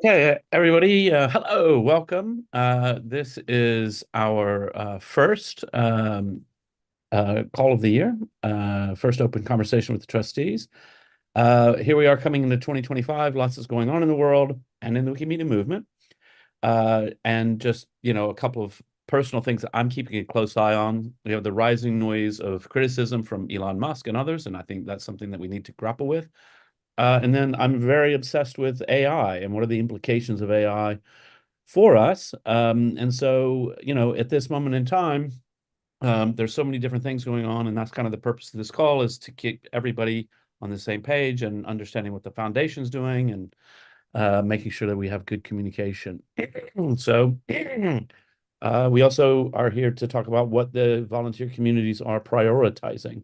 Okay, everybody, hello, welcome. This is our first call of the year, first open conversation with the trustees. Here we are coming into 2025. Lots is going on in the world and in the Wikimedia movement. And just, a couple of personal things that I'm keeping a close eye on. We have the rising noise of criticism from Elon Musk and others, and I think that's something that we need to grapple with. And then I'm very obsessed with AI and what are the implications of AI for us. And so, at this moment in time, there's so many different things going on, and that's kind of the purpose of this call is to keep everybody on the same page and understanding what the foundation's doing and making sure that we have good communication. So, we also are here to talk about what the volunteer communities are prioritizing.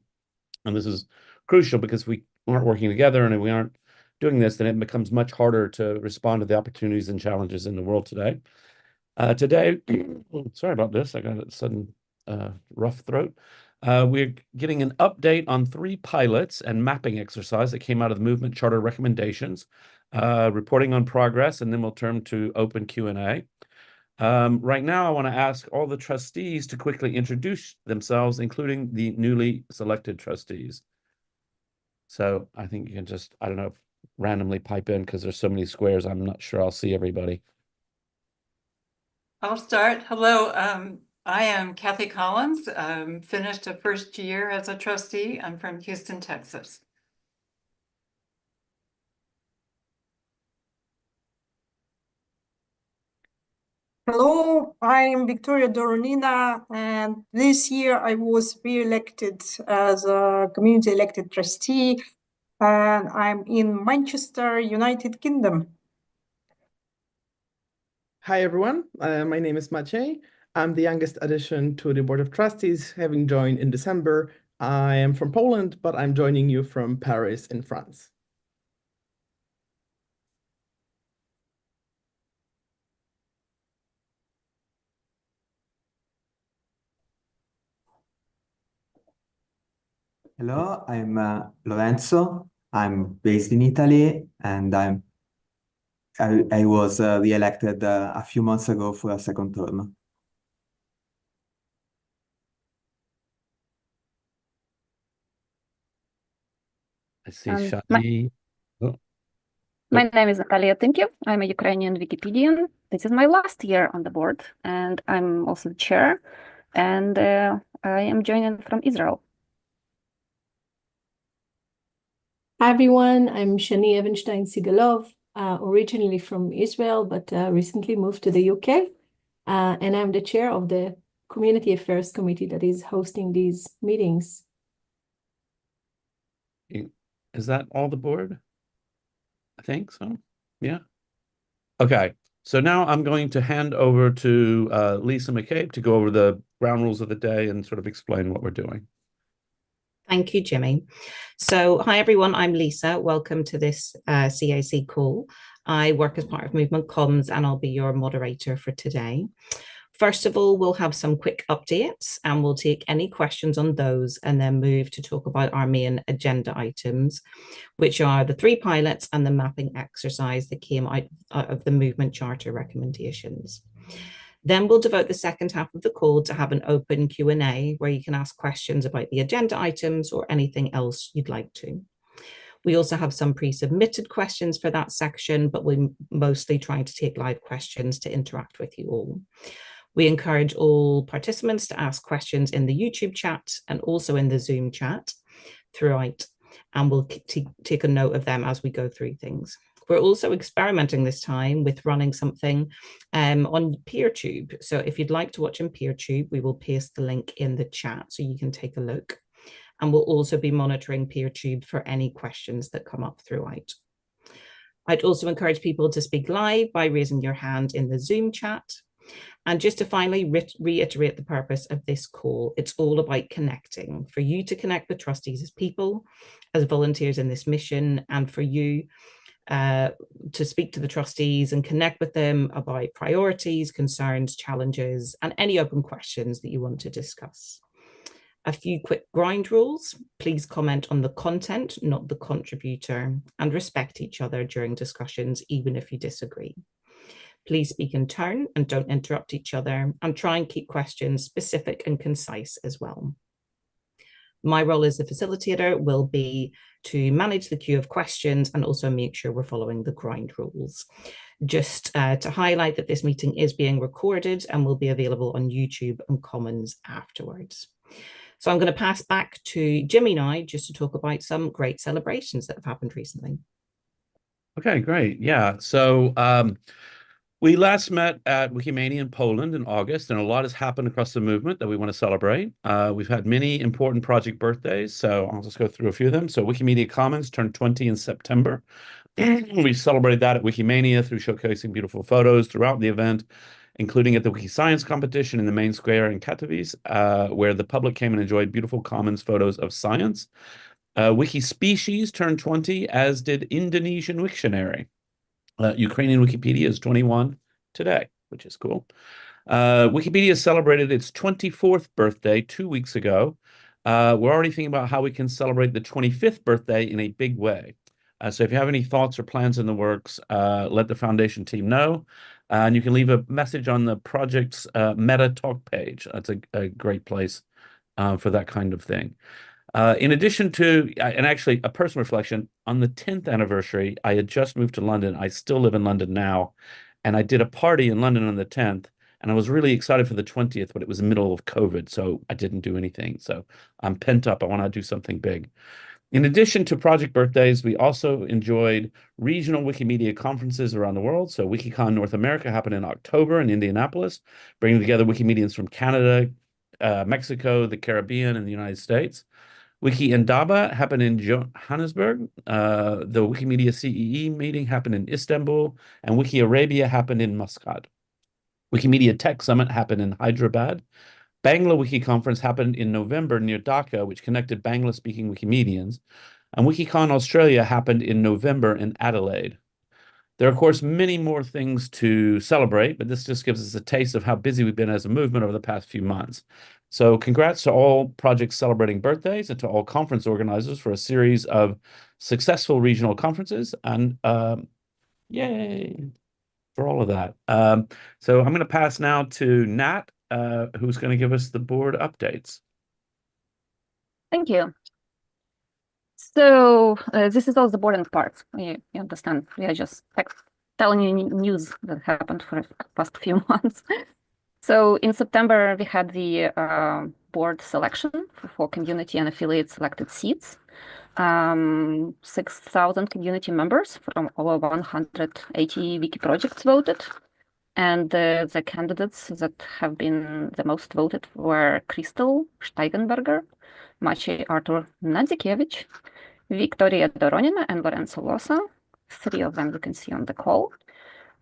And this is crucial because if we aren't working together and if we aren't doing this, then it becomes much harder to respond to the opportunities and challenges in the world today. Today, sorry about this, I got a sudden rough throat. We're getting an update on 3 pilots and mapping exercise that came out of the movement charter recommendations, reporting on progress, and then we'll turn to open Q&A. Right now, I want to ask all the trustees to quickly introduce themselves, including the newly selected trustees. So I think you can just, I don't know, randomly pipe in because there's so many squares. I'm not sure I'll see everybody. I'll start. Hello, I am Kathy Collins. Finished a first year as a trustee. I'm from Houston, Texas. Hello, I'm Victoria Doronina, and this year I was re-elected as a community elected trustee, and I'm in Manchester, United Kingdom. Hi, everyone. My name is Maciej. I'm the youngest addition to the Board of Trustees, having joined in December. I am from Poland, but I'm joining you from Paris in France. Hello, I'm Lorenzo. I'm based in Italy, and I was re-elected a few months ago for a second term. I see Um, Shadi. Oh, My name is Natalia. Thank you. I'm a Ukrainian Wikipedian. This is my last year on the board, and I'm also the chair. And I am joining from Israel. Hi everyone, I'm Shani Evenstein Sigalov, originally from Israel, but recently moved to the UK. And I'm the chair of the Community Affairs Committee that is hosting these meetings. is that all the board? I think so. Yeah. Okay. So now I'm going to hand over to Lisa McCabe to go over the ground rules of the day and sort of explain what we're doing. Thank you, Jimmy. So, hi everyone, I'm Lisa. Welcome to this CAC call. I work as part of Movement Comms and I'll be your moderator for today. First of all, we'll have some quick updates and we'll take any questions on those and then move to talk about our main agenda items, which are the 3 pilots and the mapping exercise that came out of the Movement Charter recommendations. Then we'll devote the second half of the call to have an open Q&A where you can ask questions about the agenda items or anything else you'd like to. We also have some pre-submitted questions for that section, but we're mostly trying to take live questions to interact with you all. We encourage all participants to ask questions in the YouTube chat and also in the Zoom chat throughout, and we'll take a note of them as we go through things. We're also experimenting this time with running something on PeerTube. So if you'd like to watch on PeerTube, we will paste the link in the chat so you can take a look. And we'll also be monitoring PeerTube for any questions that come up throughout. I'd also encourage people to speak live by raising your hand in the Zoom chat. And just to finally reiterate the purpose of this call, it's all about connecting, for you to connect with trustees as people, as volunteers in this mission, and for you to speak to the trustees and connect with them about priorities, concerns, challenges, and any open questions that you want to discuss. A few quick ground rules. Please comment on the content, not the contributor, and respect each other during discussions, even if you disagree. Please speak in turn and don't interrupt each other, and try and keep questions specific and concise as well. My role as a facilitator will be to manage the queue of questions and also make sure we're following the ground rules. Just to highlight that this meeting is being recorded and will be available on YouTube and Commons afterwards. So I'm going to pass back to Jimmy now just to talk about some great celebrations that have happened recently. Okay, great. Yeah. So we last met at Wikimania in Poland in August, and a lot has happened across the movement that we want to celebrate. We've had many important project birthdays, so I'll just go through a few of them. So Wikimedia Commons turned 20 in September. We celebrated that at Wikimania through showcasing beautiful photos throughout the event, including at the Wiki Science competition in the main square in Katowice, where the public came and enjoyed beautiful Commons photos of science. Wiki Species turned 20, as did Indonesian Wiktionary. Ukrainian Wikipedia is 21 today, which is cool. Wikipedia celebrated its 24th birthday 2 weeks ago. We're already thinking about how we can celebrate the 25th birthday in a big way. So if you have any thoughts or plans in the works, let the foundation team know. And you can leave a message on the project's Meta Talk page. That's a great place for that kind of thing. In addition to, and actually a personal reflection, on the 10th anniversary, I had just moved to London. I still live in London now. And I did a party in London on the 10th. And I was really excited for the 20th, but it was the middle of COVID. So I didn't do anything. So I'm pent up. I want to do something big. In addition to project birthdays, we also enjoyed regional Wikimedia conferences around the world. So WikiCon North America happened in October in Indianapolis, bringing together Wikimedians from Canada, Mexico, the Caribbean, and the United States. Wiki Indaba happened in Johannesburg. The Wikimedia CEE meeting happened in Istanbul, and Wiki Arabia happened in Muscat. Wikimedia Tech Summit happened in Hyderabad. Bangla Wiki Conference happened in November near Dhaka, which connected Bangla-speaking Wikimedians. And WikiCon Australia happened in November in Adelaide. There are, of course, many more things to celebrate, but this just gives us a taste of how busy we've been as a movement over the past few months. So congrats to all projects celebrating birthdays and to all conference organizers for a series of successful regional conferences. And yay for all of that. So I'm going to pass now to Nat, who's going to give us the board updates. Thank you. So this is all the boring part. You understand. We are just telling you news that happened for the past few months. So in September, we had the board selection for community and affiliate selected seats. 6,000 community members from over 180 wiki projects voted. And the candidates that have been the most voted were Crystal Steigenberger, Maciej Artur Nadzikiewicz, Victoria Doronina, and Lorenzo Losa. 3 of them you can see on the call.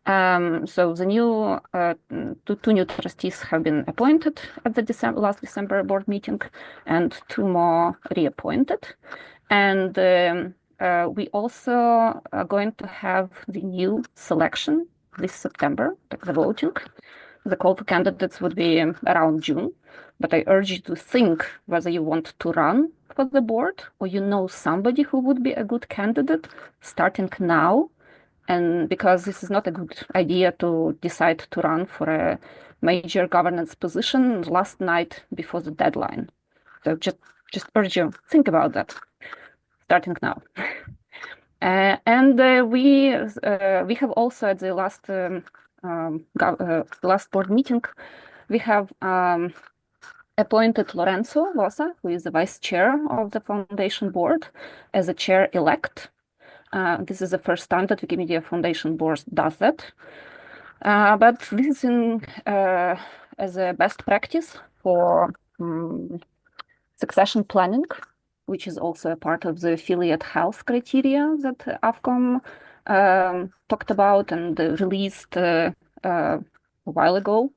So the new two new trustees have been appointed at the last December board meeting, and 2 more reappointed. And we also are going to have the new selection this September, like the voting. The call for candidates would be around June, but I urge you to think whether you want to run for the board or you know somebody who would be a good candidate starting now. And because this is not a good idea to decide to run for a major governance position last night before the deadline. So just urge you, think about that, starting now. And we have also at the last board meeting, we have appointed Lorenzo Losa, who is the vice chair of the foundation board, as a chair-elect. This is the first time that Wikimedia Foundation Board does that. But this is as a best practice for succession planning, which is also a part of the affiliate health criteria that AFCOM talked about and released a while ago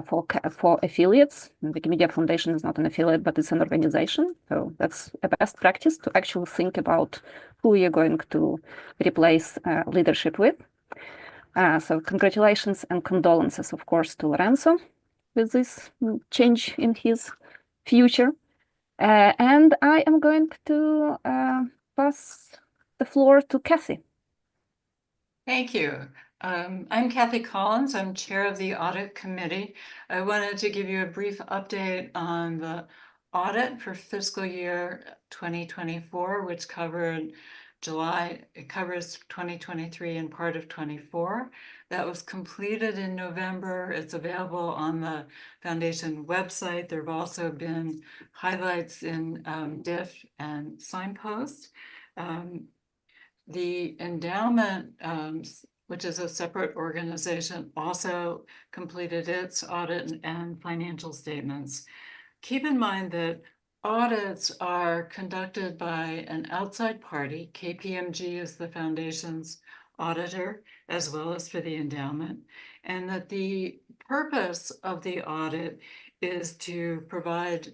for affiliates. Wikimedia Foundation is not an affiliate, but it's an organization. So that's a best practice to actually think about who you're going to replace leadership with. So congratulations and condolences, of course, to Lorenzo with this change in his future. And I am going to pass the floor to Kathy. Thank you. I'm Kathy Collins. I'm chair of the audit committee. I wanted to give you a brief update on the audit for fiscal year 2024, which covered July. It covers 2023 and part of 24. That was completed in November. It's available on the foundation website. There have also been highlights in DIF and signposts. The endowment, which is a separate organization, also completed its audit and financial statements. Keep in mind that audits are conducted by an outside party. KPMG is the foundation's auditor, as well as for the endowment, and that the purpose of the audit is to provide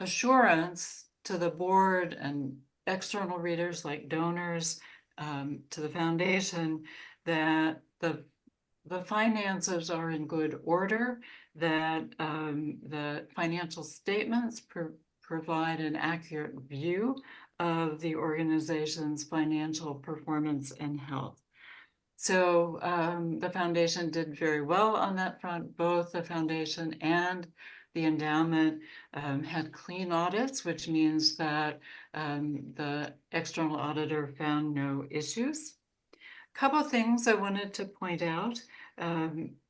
assurance to the board and external readers like donors, to the foundation, that the finances are in good order, that the financial statements provide an accurate view of the organization's financial performance and health. So the foundation did very well on that front. Both the foundation and the endowment had clean audits, which means that the external auditor found no issues. A couple of things I wanted to point out.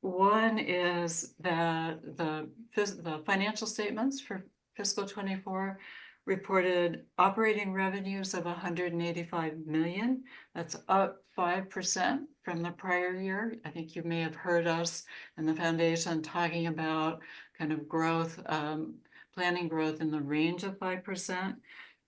One is that the financial statements for fiscal 24 reported operating revenues of 185 million. That's up 5% from the prior year. I think you may have heard us and the foundation talking about kind of growth, planning growth in the range of 5%.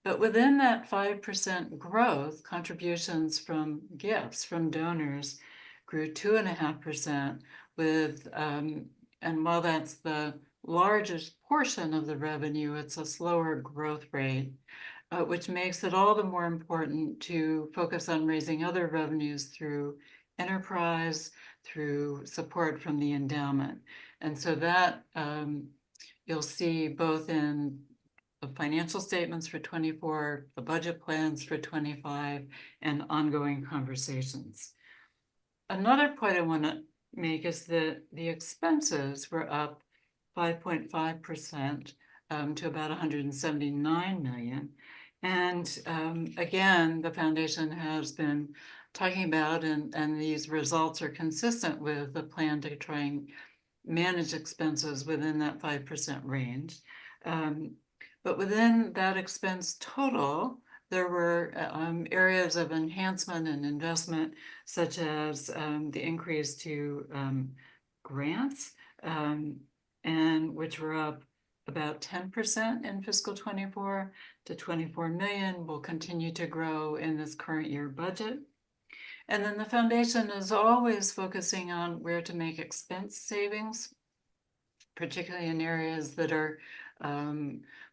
But within that 5% growth, contributions from gifts from donors grew 2.5% with, and while that's the largest portion of the revenue, it's a slower growth rate, which makes it all the more important to focus on raising other revenues through enterprise, through support from the endowment. And so that you'll see both in the financial statements for 24, the budget plans for 25, and ongoing conversations. Another point I want to make is that the expenses were up 5.5% to about 179 million. And again, the foundation has been talking about, and these results are consistent with the plan to try and manage expenses within that 5% range. But within that expense total, there were areas of enhancement and investment, such as the increase to grants, and which were up about 10% in fiscal 24 to 24 million, will continue to grow in this current year budget. And then the foundation is always focusing on where to make expense savings, particularly in areas that are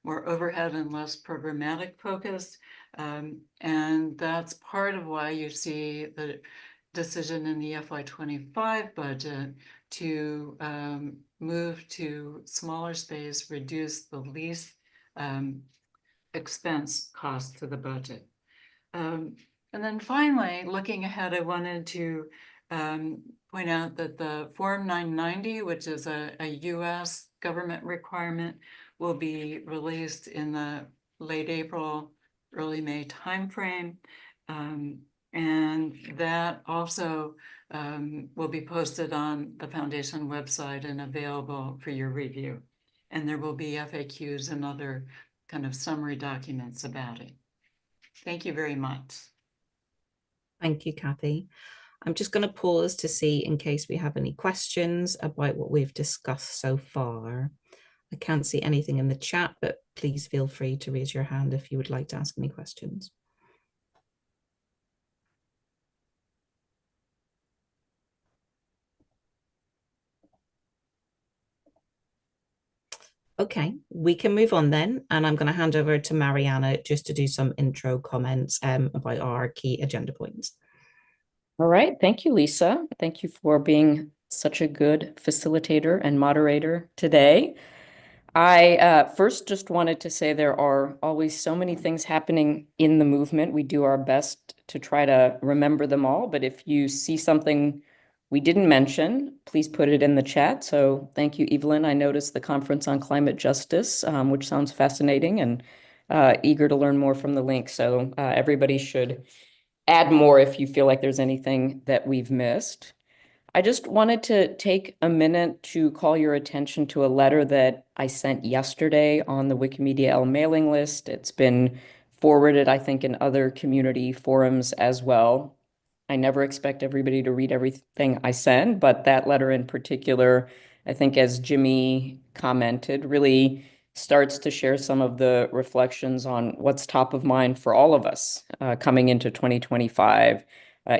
more overhead and less programmatic focused. And that's part of why you see the decision in the FY25 budget to move to smaller space, reduce the least expense cost to the budget. And then finally, looking ahead, I wanted to point out that the Form 990, which is a US government requirement, will be released in the late April, early May timeframe. And that also will be posted on the foundation website and available for your review. And there will be FAQs and other kind of summary documents about it. Thank you very much. Thank you, Kathy. I'm just going to pause to see in case we have any questions about what we've discussed so far. I can't see anything in the chat, but please feel free to raise your hand if you would like to ask any questions. Okay, we can move on then, and I'm going to hand over to Mariana just to do some intro comments about our key agenda points. All right, thank you, Lisa. Thank you for being such a good facilitator and moderator today. I first just wanted to say there are always so many things happening in the movement. We do our best to try to remember them all, but if you see something we didn't mention, please put it in the chat. So thank you, Evelyn. I noticed the conference on climate justice, which sounds fascinating, and eager to learn more from the link. So everybody should add more if you feel like there's anything that we've missed. I just wanted to take a minute to call your attention to a letter that I sent yesterday on the Wikimedia L mailing list. It's been forwarded, I think, in other community forums as well. I never expect everybody to read everything I send, but that letter in particular, I think, as Jimmy commented, really starts to share some of the reflections on what's top of mind for all of us coming into 2025.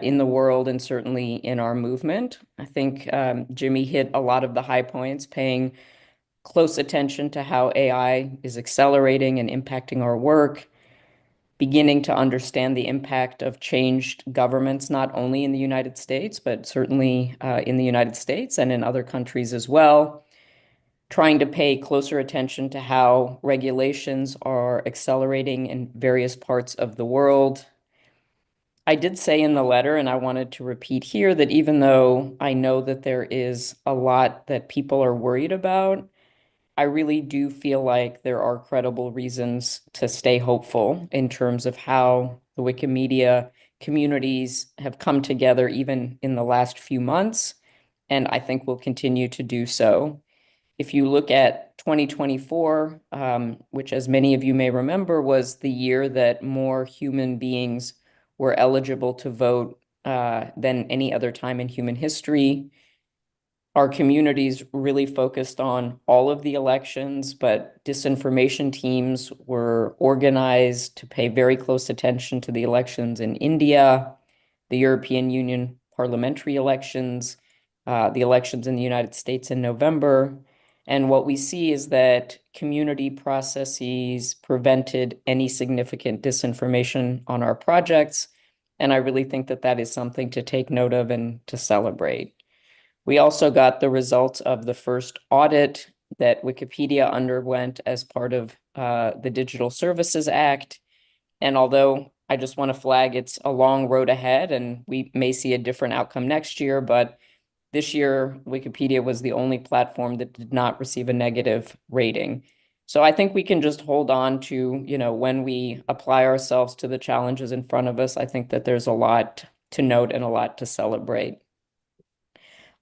In the world and certainly in our movement. I think Jimmy hit a lot of the high points, paying close attention to how AI is accelerating and impacting our work, beginning to understand the impact of changed governments, not only in the United States, but certainly in the United States and in other countries as well, trying to pay closer attention to how regulations are accelerating in various parts of the world. I did say in the letter, and I wanted to repeat here, that even though I know that there is a lot that people are worried about, I really do feel like there are credible reasons to stay hopeful in terms of how the Wikimedia communities have come together even in the last few months, and I think will continue to do so. If you look at 2024, which as many of you may remember, was the year that more human beings were eligible to vote than any other time in human history. Our communities really focused on all of the elections, but disinformation teams were organized to pay very close attention to the elections in India, the European Union parliamentary elections, the elections in the United States in November. And what we see is that community processes prevented any significant disinformation on our projects. And I really think that that is something to take note of and to celebrate. We also got the results of the first audit that Wikipedia underwent as part of the Digital Services Act. And although I just want to flag it's a long road ahead and we may see a different outcome next year, but this year, Wikipedia was the only platform that did not receive a negative rating. So I think we can just hold on to, when we apply ourselves to the challenges in front of us, I think that there's a lot to note and a lot to celebrate.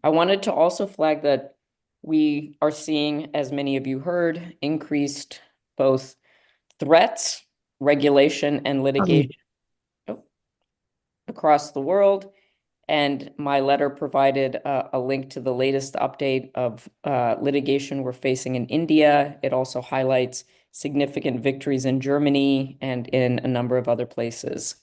I wanted to also flag that we are seeing, as many of you heard, increased both threats, regulation, and litigation across the world. And my letter provided a link to the latest update of litigation we're facing in India. It also highlights significant victories in Germany and in a number of other places.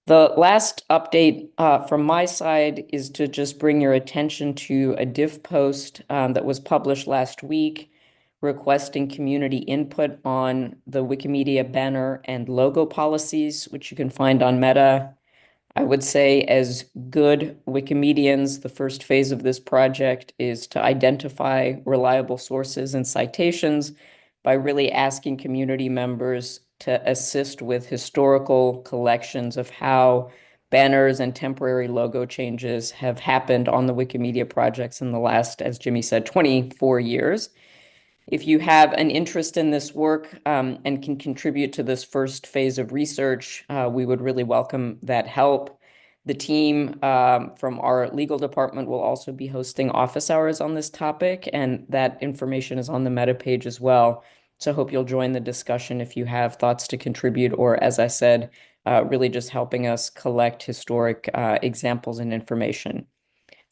The last update from my side is to just bring your attention to a diff post that was published last week requesting community input on the Wikimedia banner and logo policies, which you can find on Meta. I would say, as good Wikimedians, the first phase of this project is to identify reliable sources and citations by really asking community members to assist with historical collections of how banners and temporary logo changes have happened on the Wikimedia projects in the last, as Jimmy said, 24 years. If you have an interest in this work and can contribute to this first phase of research, we would really welcome that help. The team from our legal department will also be hosting office hours on this topic, and that information is on the Meta page as well. So I hope you'll join the discussion if you have thoughts to contribute, or as I said, really just helping us collect historic examples and information.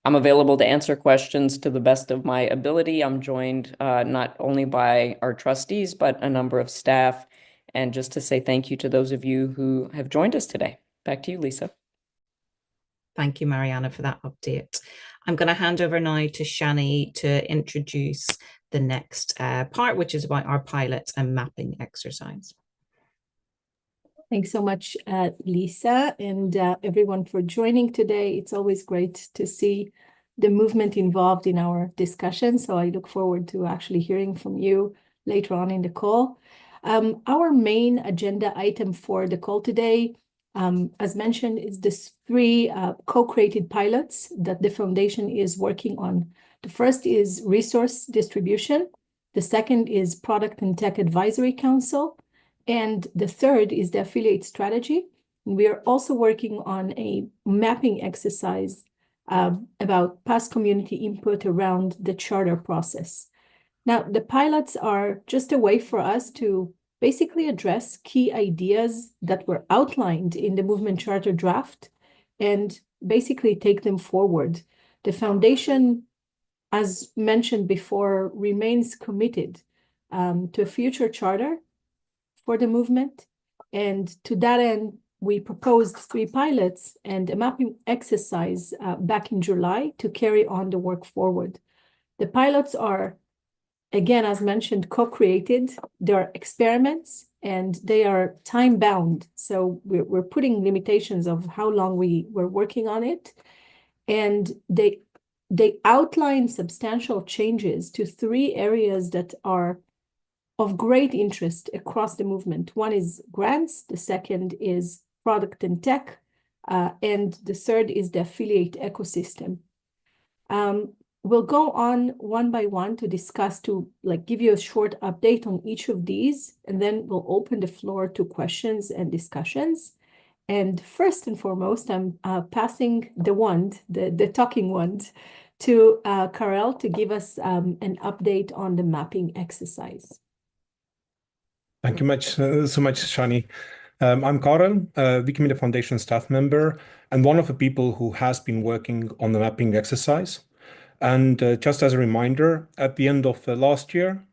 I'm available to answer questions to the best of my ability. I'm joined not only by our trustees, but a number of staff. And just to say thank you to those of you who have joined us today. Back to you, Lisa. Thank you, Mariana, for that update. I'm going to hand over now to Shani to introduce the next part, which is about our pilot and mapping exercise. Thanks so much, Lisa, and everyone for joining today. It's always great to see the movement involved in our discussion. So I look forward to actually hearing from you later on in the call. Our main agenda item for the call today, as mentioned, is this 3 co-created pilots that the foundation is working on. The first is resource distribution. The second is Product and Tech Advisory Council. And the third is the affiliate strategy. We are also working on a mapping exercise about past community input around the charter process. Now, the pilots are just a way for us to basically address key ideas that were outlined in the movement charter draft and basically take them forward. The foundation, as mentioned before, remains committed to a future charter for the movement. And to that end, we proposed 3 pilots and a mapping exercise back in July to carry on the work forward. The pilots are, again, as mentioned, co-created. They are experiments and they are time-bound. So we're putting limitations of how long we were working on it. And they outline substantial changes to 3 areas that are of great interest across the movement. One is grants, the second is product and tech, and the third is the affiliate ecosystem. We'll go on one by one to discuss, to give you a short update on each of these, and then we'll open the floor to questions and discussions. And first and foremost, I'm passing the wand, the talking wand, to Karel to give us an update on the mapping exercise. Thank you so much, Shani. I'm Karel, Wikimedia Foundation staff member, and one of the people who has been working on the mapping exercise. And just as a reminder, at the end of last year,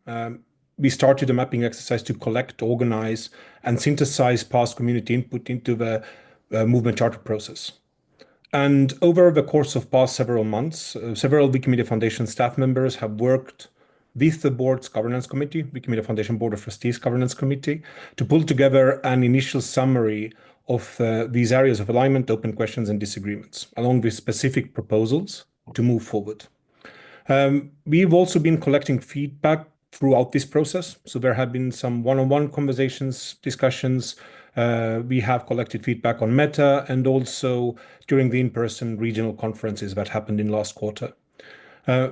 we started a mapping exercise to collect, organize, and synthesize past community input into the movement charter process. And over the course of past several months, several Wikimedia Foundation staff members have worked with the board's governance committee, Wikimedia Foundation Board of Trustees Governance Committee, to pull together an initial summary of these areas of alignment, open questions, and disagreements, along with specific proposals to move forward. We've also been collecting feedback throughout this process. So there have been some one-on-one conversations, discussions. We have collected feedback on Meta and also during the in-person regional conferences that happened in last quarter.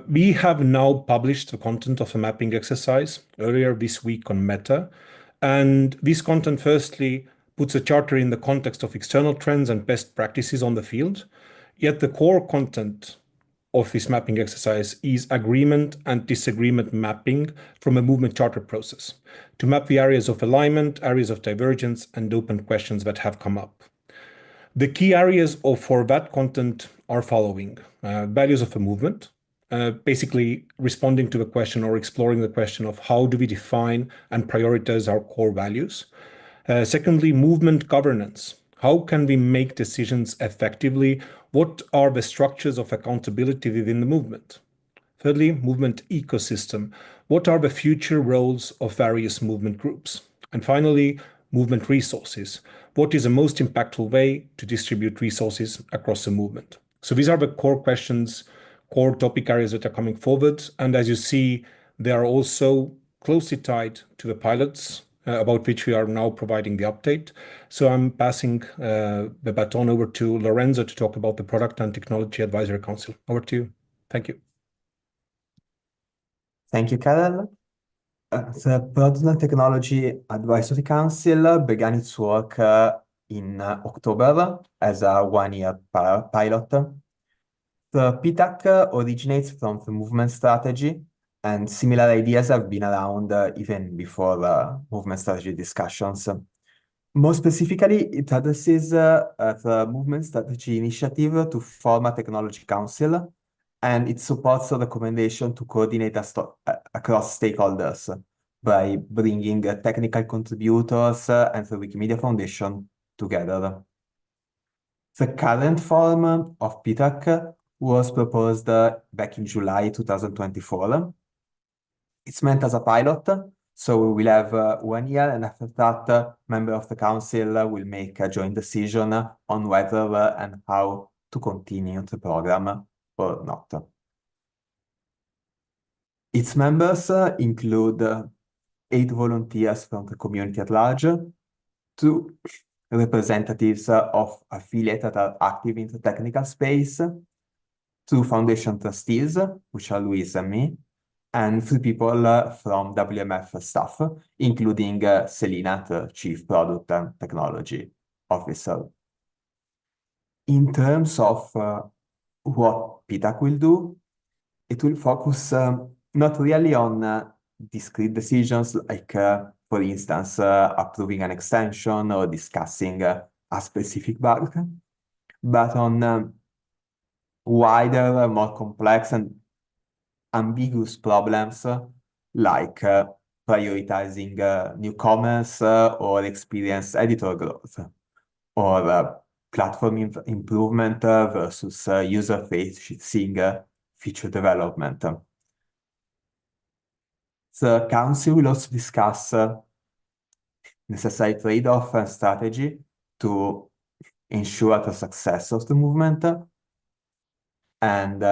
We have now published the content of the mapping exercise earlier this week on Meta. And this content firstly puts the charter in the context of external trends and best practices on the field. Yet the core content of this mapping exercise is agreement and disagreement mapping from a movement charter process to map the areas of alignment, areas of divergence, and open questions that have come up. The key areas for that content are following: values of a movement, basically responding to the question or exploring the question of how do we define and prioritize our core values. Secondly, movement governance. How can we make decisions effectively? What are the structures of accountability within the movement? Thirdly, movement ecosystem. What are the future roles of various movement groups? And finally, movement resources. What is the most impactful way to distribute resources across the movement? So these are the core questions, core topic areas that are coming forward. And as you see, they are also closely tied to the pilots about which we are now providing the update. So I'm passing the baton over to Lorenzo to talk about the Product and Technology Advisory Council. Over to you. Thank you. Thank you, Karel. The Product and Technology Advisory Council began its work in October as a one-year pilot. The PTAC originates from the movement strategy, and similar ideas have been around even before movement strategy discussions. More specifically, it addresses the movement strategy initiative to form a technology council, and it supports the recommendation to coordinate across stakeholders by bringing technical contributors and the Wikimedia Foundation together. The current form of PTAC was proposed back in July 2024. It's meant as a pilot, so we will have 1 year, and after that, member of the council will make a joint decision on whether and how to continue the program or not. Its members include 8 volunteers from the community at large, 2 representatives of affiliates that are active in the technical space, 2 foundation trustees, which are Luis and me, and 3 people from WMF staff, including Selina, the Chief Product and Technology Officer. In terms of what PTAC will do, it will focus not really on discrete decisions like, for instance, approving an extension or discussing a specific bug, but on wider, more complex and ambiguous problems like prioritizing newcomers or experience editor growth, or platform improvement versus user-facing feature development. The Council will also discuss necessary trade-off and strategy to ensure the success of the movement, and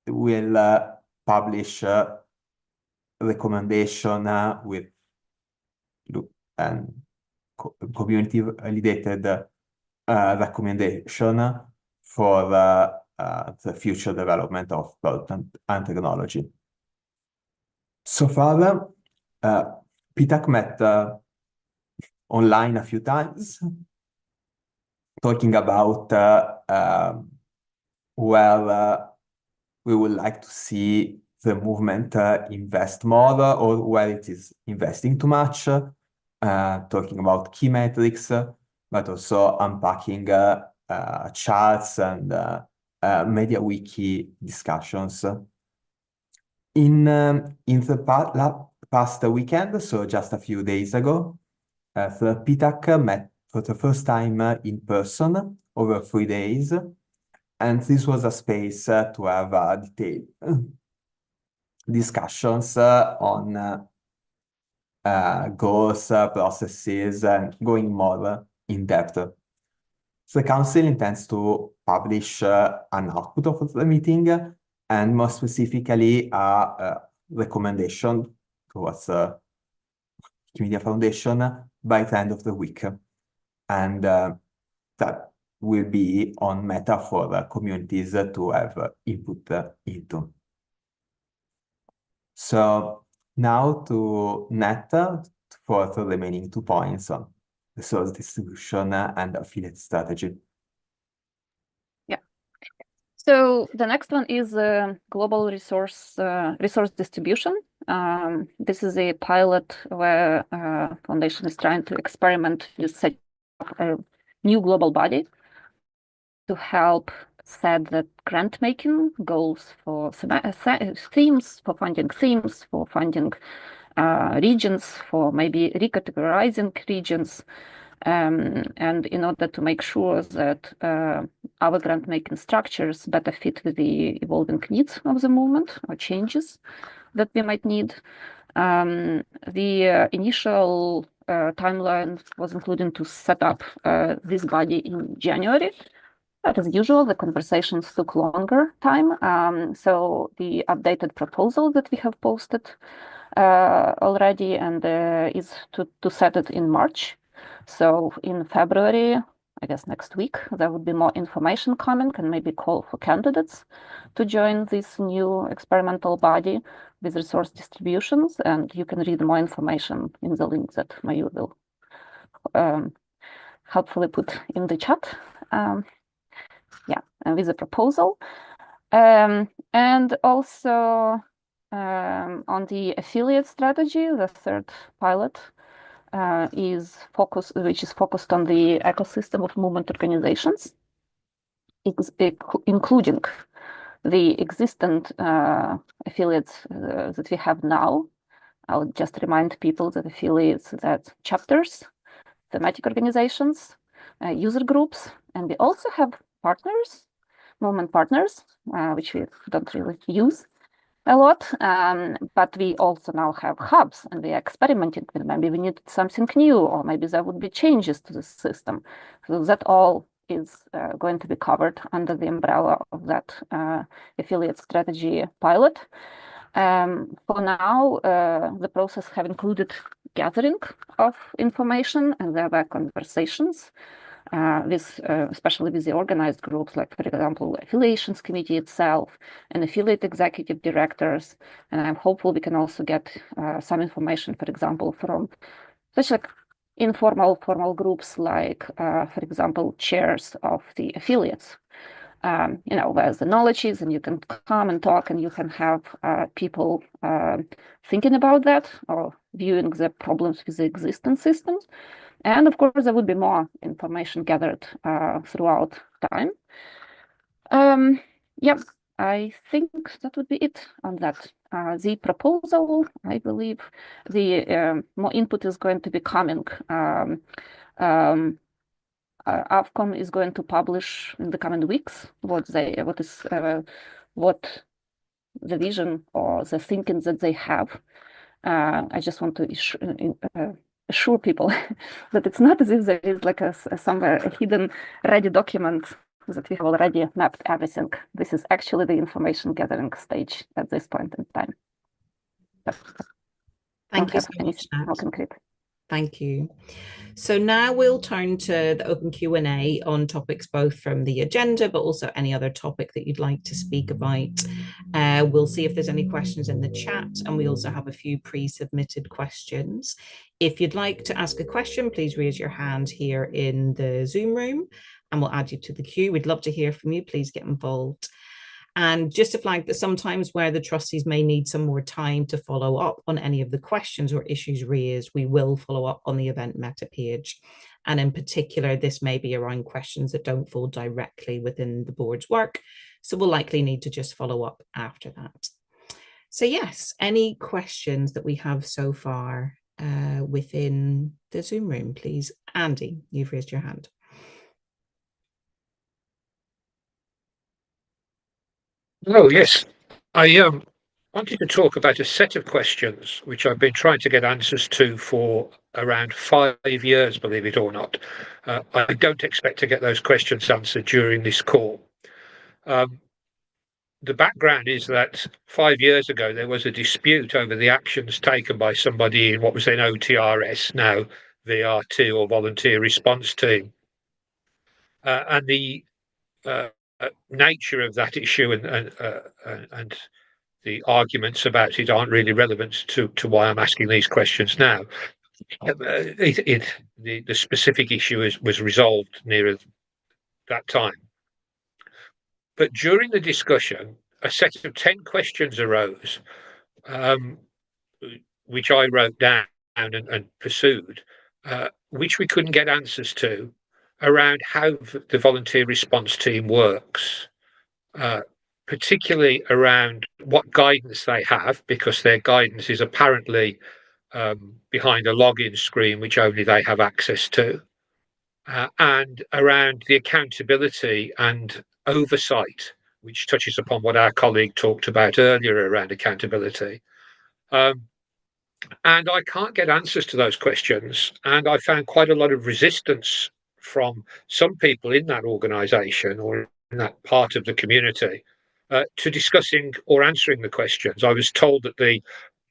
will publish recommendation with and community-validated recommendation for the future development of product and technology. So far, PTAC met online a few times, talking about where we would like to see the movement invest more, or where it is investing too much, talking about key metrics, but also unpacking charts and media wiki discussions. In the past weekend, so just a few days ago, the PTAC met for the first time in person over 3 days, and this was a space to have detailed discussions on goals, processes, and going more in depth. The Council intends to publish an output of the meeting, and more specifically a recommendation towards Wikimedia Foundation by the end of the week. And that will be on Meta for communities to have input into. So now to Netta for the remaining 2 points on resource distribution and affiliate strategy. Yeah. So the next one is global resource distribution. This is a pilot where Foundation is trying to experiment with setting up a new global body to help set the grant making goals for themes, for funding regions, for maybe recategorizing regions, and in order to make sure that our grant making structures better fit with the evolving needs of the movement or changes that we might need. The initial timeline was including to set up this body in January. But as usual, the conversations took longer time. So the updated proposal that we have posted already and is to set it in March. So in February, I guess next week, there would be more information coming and maybe call for candidates to join this new experimental body with resource distributions. And you can read more information in the link that Mayu will helpfully put in the chat. Yeah, and with a proposal. And also on the affiliate strategy, the third pilot which is focused on the ecosystem of movement organizations, including the existing affiliates that we have now. I'll just remind people that affiliates, that chapters, thematic organizations, user groups, and we also have partners, movement partners, which we don't really use a lot, but we also now have hubs, and we are experimenting with maybe we need something new, or maybe there would be changes to the system. So that all is going to be covered under the umbrella of that affiliate strategy pilot. For now, the process have included gathering of information, and there were conversations with, especially with the organized groups, like, for example, affiliations committee itself and affiliate executive directors. And I'm hopeful we can also get some information, for example, from such like formal groups, like, for example, chairs of the affiliates. Where's the knowledge is, and you can come and talk, and you can have people thinking about that or viewing the problems with the existing systems. And of course, there would be more information gathered throughout time. Yeah, I think that would be it on that. The proposal, I believe, the more input is going to be coming. Avcom is going to publish in the coming weeks what the vision or the thinking that they have. I just want to assure people that it's not as if there is like somewhere a hidden ready document that we have already mapped everything. This is actually the information gathering stage at this point in time. Thank you so much, Nat. Thank you. So now we'll turn to the open Q&A on topics both from the agenda, but also any other topic that you'd like to speak about. We'll see if there's any questions in the chat, and we also have a few pre-submitted questions. If you'd like to ask a question, please raise your hand here in the Zoom room, and we'll add you to the queue. We'd love to hear from you. Please get involved. And just to flag that sometimes where the trustees may need some more time to follow up on any of the questions or issues raised, we will follow up on the event meta page. And in particular, this may be around questions that don't fall directly within the board's work. So we'll likely need to just follow up after that. So yes, any questions that we have so far within the Zoom room, please. Andy, you've raised your hand. Oh, yes. I wanted to talk about a set of questions which I've been trying to get answers to for around 5 years, believe it or not. I don't expect to get those questions answered during this call. The background is that 5 years ago, there was a dispute over the actions taken by somebody in what was then OTRS, now VRT, or Volunteer Response Team. And the nature of that issue and the arguments about it aren't really relevant to why I'm asking these questions now. The specific issue was resolved nearer that time. But during the discussion, a set of 10 questions arose, which I wrote down and pursued, which we couldn't get answers to, around how the volunteer response team works, particularly around what guidance they have, because their guidance is apparently behind a login screen which only they have access to, and around the accountability and oversight, which touches upon what our colleague talked about earlier around accountability. And I can't get answers to those questions. And I found quite a lot of resistance from some people in that organisation or in that part of the community to discussing or answering the questions. I was told that the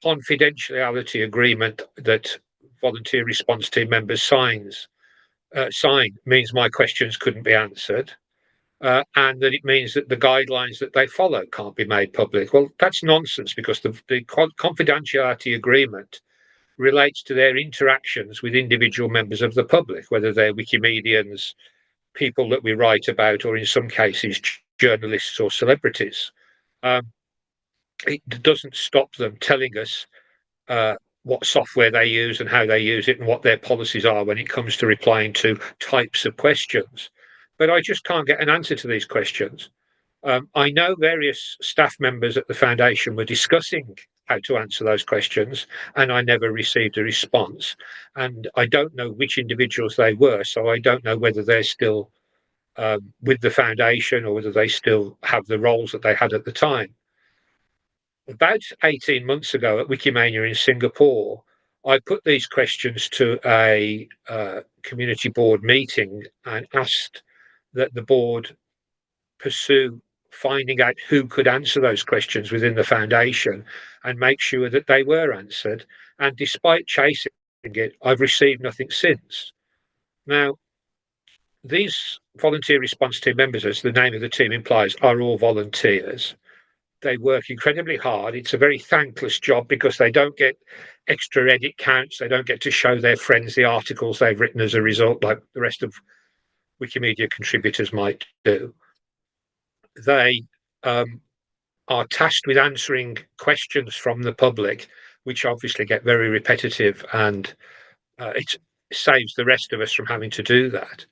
confidentiality agreement that volunteer response team members sign means my questions couldn't be answered. And that it means that the guidelines that they follow can't be made public. Well, that's nonsense, because the confidentiality agreement relates to their interactions with individual members of the public, whether they're Wikimedians, people that we write about, or in some cases, journalists or celebrities. It doesn't stop them telling us what software they use and how they use it and what their policies are when it comes to replying to types of questions. But I just can't get an answer to these questions. I know various staff members at the foundation were discussing how to answer those questions, and I never received a response. And I don't know which individuals they were, so I don't know whether they're still with the foundation or whether they still have the roles that they had at the time. About 18 months ago at Wikimania in Singapore, I put these questions to a community board meeting and asked that the board pursue finding out who could answer those questions within the foundation and make sure that they were answered. And despite chasing it, I've received nothing since. Now, these volunteer response team members, as the name of the team implies, are all volunteers. They work incredibly hard. It's a very thankless job because they don't get extra edit counts. They don't get to show their friends the articles they've written as a result, like the rest of Wikimedia contributors might do. They are tasked with answering questions from the public, which obviously get very repetitive, and it saves the rest of us from having to do that.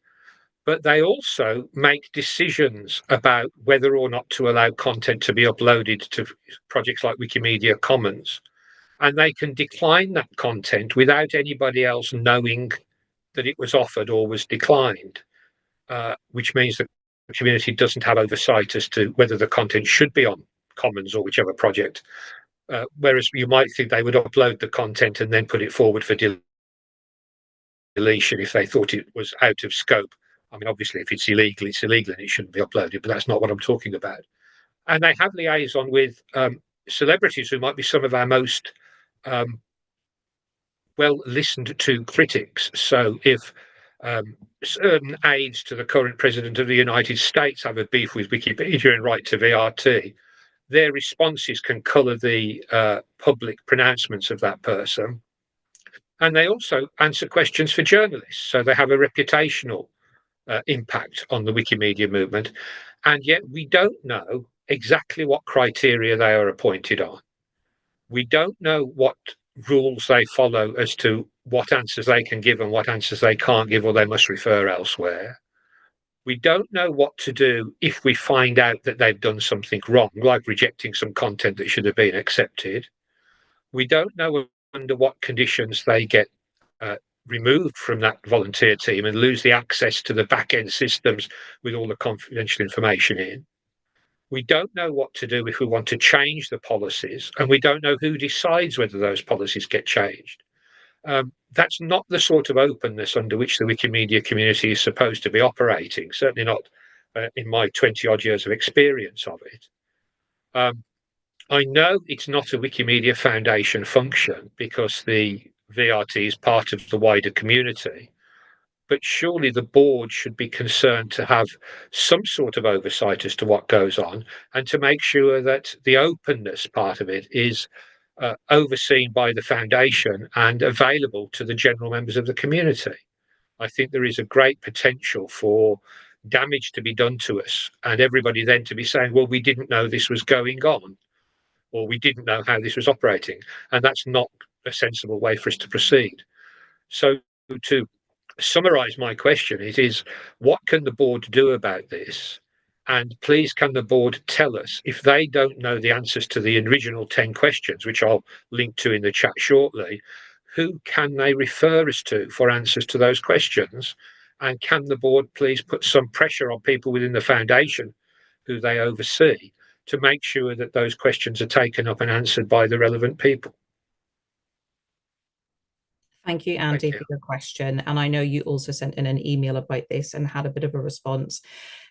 But they also make decisions about whether or not to allow content to be uploaded to projects like Wikimedia Commons. And they can decline that content without anybody else knowing that it was offered or was declined, which means the community doesn't have oversight as to whether the content should be on Commons or whichever project. Whereas you might think they would upload the content and then put it forward for deletion if they thought it was out of scope. I mean, obviously, if it's illegal and it shouldn't be uploaded, but that's not what I'm talking about. And they have liaison with celebrities who might be some of our most well listened to critics. So if certain aides to the current president of the United States have a beef with Wikipedia and write to VRT, their responses can colour the public pronouncements of that person. And they also answer questions for journalists. So they have a reputational impact on the Wikimedia movement. And yet we don't know exactly what criteria they are appointed on. We don't know what rules they follow as to what answers they can give and what answers they can't give, or they must refer elsewhere. We don't know what to do if we find out that they've done something wrong, like rejecting some content that should have been accepted. We don't know under what conditions they get removed from that volunteer team and lose the access to the back-end systems with all the confidential information in. We don't know what to do if we want to change the policies, and we don't know who decides whether those policies get changed. That's not the sort of openness under which the Wikimedia community is supposed to be operating, certainly not in my 20-odd years of experience of it. I know it's not a Wikimedia Foundation function because the VRT is part of the wider community, but surely the board should be concerned to have some sort of oversight as to what goes on and to make sure that the openness part of it is overseen by the foundation and available to the general members of the community. I think there is a great potential for damage to be done to us and everybody then to be saying, well, we didn't know this was going on, or we didn't know how this was operating. And that's not a sensible way for us to proceed. So to summarize my question, it is, what can the board do about this? And please, can the board tell us if they don't know the answers to the original 10 questions, which I'll link to in the chat shortly, who can they refer us to for answers to those questions? And can the board please put some pressure on people within the foundation who they oversee to make sure that those questions are taken up and answered by the relevant people? Thank you, Andy, for your question. And I know you also sent in an email about this and had a bit of a response.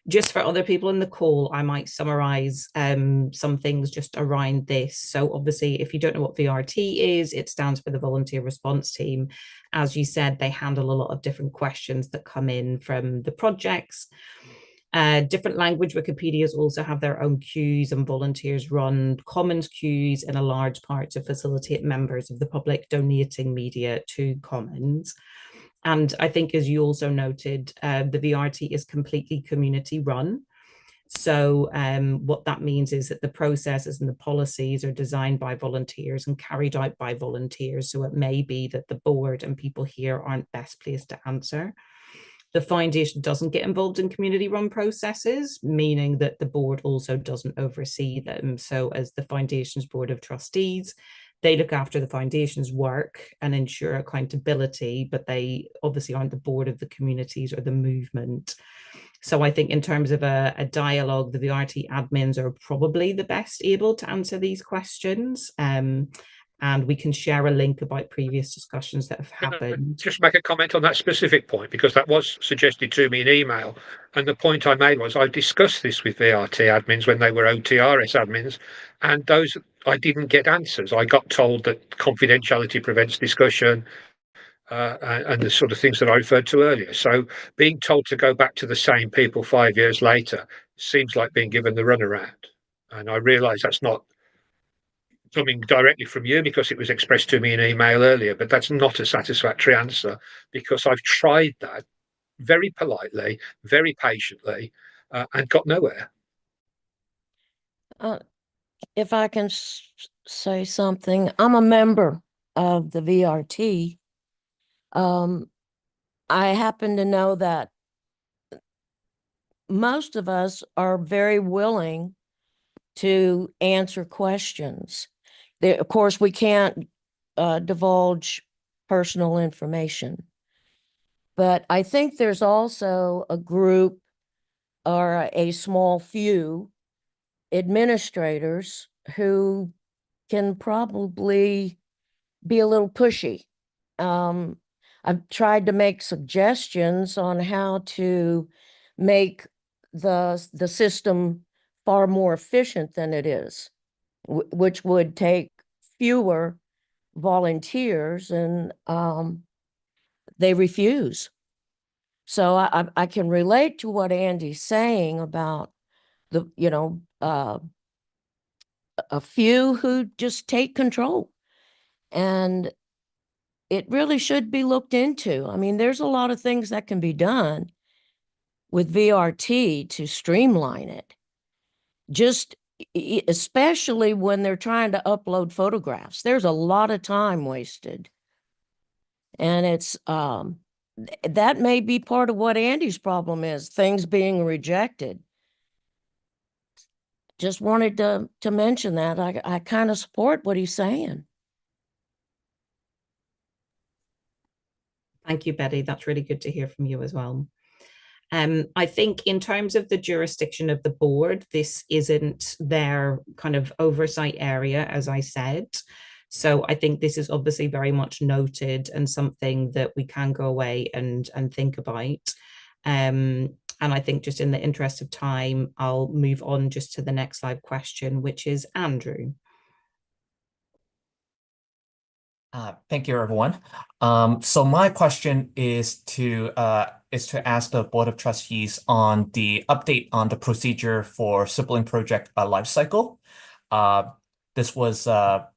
Just for other people in the call, I might summarize some things just around this. So obviously, if you don't know what VRT is, it stands for the Volunteer Response Team. As you said, they handle a lot of different questions that come in from the projects. Different language Wikipedias also have their own queues, and volunteers run Commons queues in a large part to facilitate members of the public donating media to Commons. And I think, as you also noted, the VRT is completely community run. So what that means is that the processes and the policies are designed by volunteers and carried out by volunteers. So it may be that the board and people here aren't best placed to answer. The foundation doesn't get involved in community-run processes, meaning that the board also doesn't oversee them. So as the foundation's board of trustees, they look after the foundation's work and ensure accountability, but they obviously aren't the board of the communities or the movement. So I think in terms of a dialogue, the VRT admins are probably the best able to answer these questions. and we can share a link about previous discussions that have Can I happened. just make a comment on that specific point, because that was suggested to me in email. And the point I made was I discussed this with VRT admins when they were OTRS admins, and those I didn't get answers. I got told that confidentiality prevents discussion, and the sort of things that I referred to earlier. So being told to go back to the same people 5 years later seems like being given the runaround. And I realise that's not coming directly from you because it was expressed to me in email earlier, but that's not a satisfactory answer, because I've tried that very politely, very patiently, and got nowhere. If I can say something, I'm a member of the VRT. I happen to know that most of us are very willing to answer questions. Of course, we can't divulge personal information, but I think there's also a group or a small few administrators who can probably be a little pushy. I've tried to make suggestions on how to make the system far more efficient than it is, which would take fewer volunteers, and they refuse. So I can relate to what Andy's saying about the, a few who just take control. And it really should be looked into. I mean, there's a lot of things that can be done with VRT to streamline it. Just especially when they're trying to upload photographs, there's a lot of time wasted. And it's that may be part of what Andy's problem is, things being rejected. Just wanted to mention that. I kind of support what he's saying. Thank you, Betty. That's really good to hear from you as well. I think in terms of the jurisdiction of the board, this isn't their kind of oversight area, as I said. So I think this is obviously very much noted and something that we can go away and think about. And I think just in the interest of time, I'll move on just to the next live question, which is Andrew. Thank you, everyone. So my question is to ask the Board of Trustees on the update on the procedure for sibling project lifecycle. This was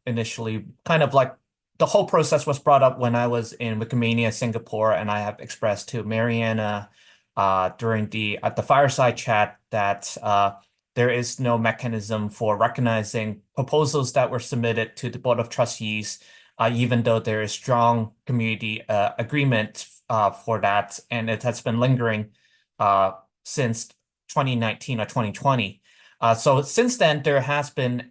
initially kind of like the whole process was brought up when I was in Wikimania, Singapore, and I have expressed to Mariana during at the fireside chat that there is no mechanism for recognizing proposals that were submitted to the Board of Trustees, even though there is strong community agreement for that, and it has been lingering since 2019 or 2020. So since then, there has been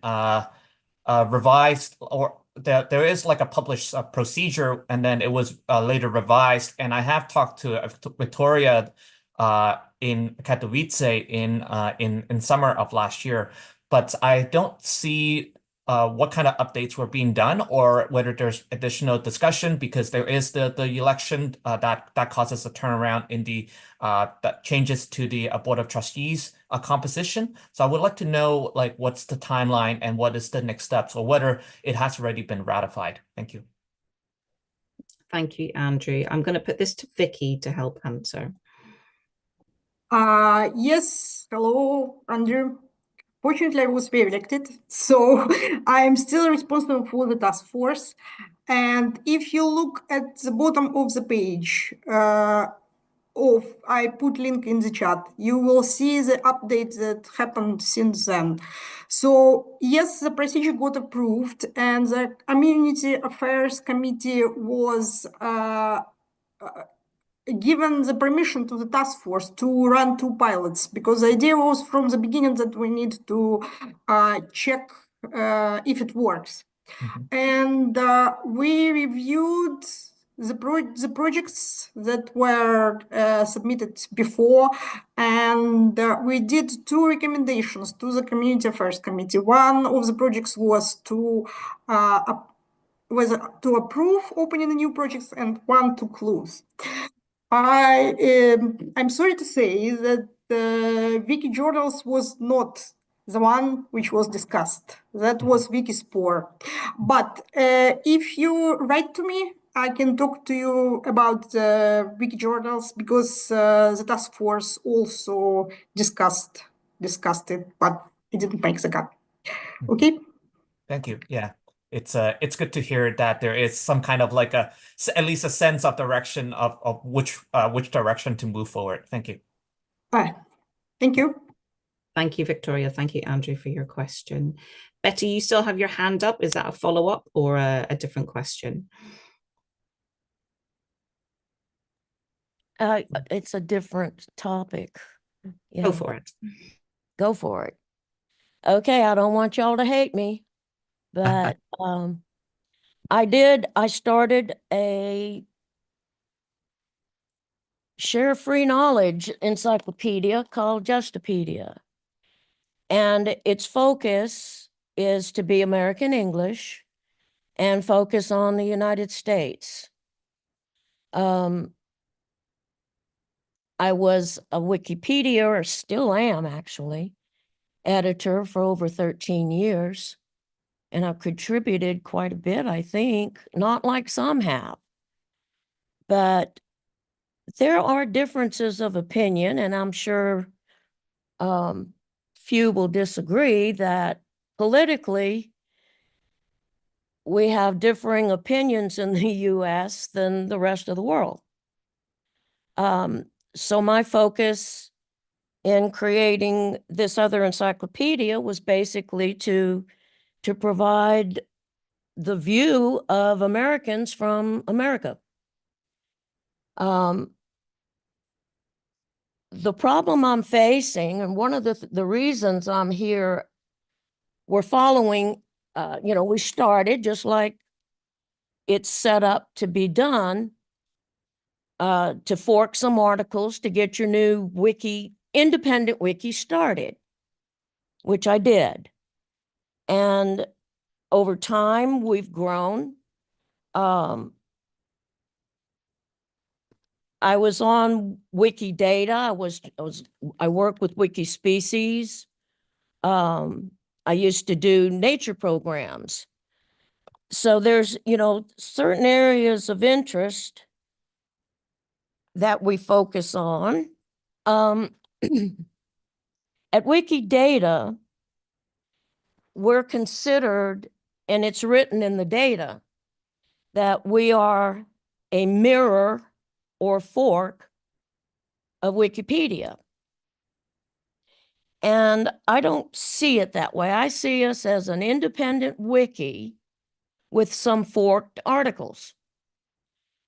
revised, or there is like a published procedure, and then it was later revised. And I have talked to Victoria in Katowice in summer of last year, but I don't see what kind of updates were being done, or whether there's additional discussion, because there is the election that causes a turnaround in that changes to the Board of Trustees composition. So I would like to know, like, what's the timeline and what is the next steps, or whether it has already been ratified. Thank you. Thank you, Andrew. I'm going to put this to Vicky to help answer. Yes, hello, Andrew. Fortunately, I was re-elected, so I am still responsible for the task force. And if you look at the bottom of the page, I put link in the chat, you will see the update that happened since then. So yes, the procedure got approved, and the Community Affairs Committee was given the permission to the task force to run 2 pilots, because the idea was from the beginning that we need to check if it works. And we reviewed the projects that were submitted before, and we did 2 recommendations to the Community Affairs Committee. One of the projects was to whether to approve opening the new projects and one to close. I'm sorry to say that the wiki journals was not the one which was discussed. That was Wikispore. But if you write to me, I can talk to you about the wiki journals, because the task force also discussed it, but it didn't make the cut. Okay. Thank you. Yeah. It's good to hear that there is some kind of like at least a sense of direction of which direction to move forward. Thank you. Thank you. Thank you, Victoria. Thank you, Andrew, for your question. Betty, you still have your hand up. Is that a follow-up or a different question? It's a different topic. Yeah. Go for it. Go for it. Okay, I don't want y'all to hate me, but I started a share free knowledge encyclopedia called Justopedia. And its focus is to be American English and focus on the United States. I was a Wikipedia, or still am actually, editor for over 13 years. And I've contributed quite a bit, I think, not like some have. But there are differences of opinion, and I'm sure few will disagree that politically, we have differing opinions in the US than the rest of the world. So my focus in creating this other encyclopedia was basically to provide the view of Americans from America. The problem I'm facing, and one of the reasons I'm here, we're following, we started just like it's set up to be done, to fork some articles to get your new independent wiki started, which I did. And over time, we've grown. I was on Wikidata. I worked with Wikispecies. I used to do nature programs. So there's, certain areas of interest that we focus on. At Wikidata, we're considered, and it's written in the data, that we are a mirror or fork of Wikipedia. And I don't see it that way. I see us as an independent wiki with some forked articles.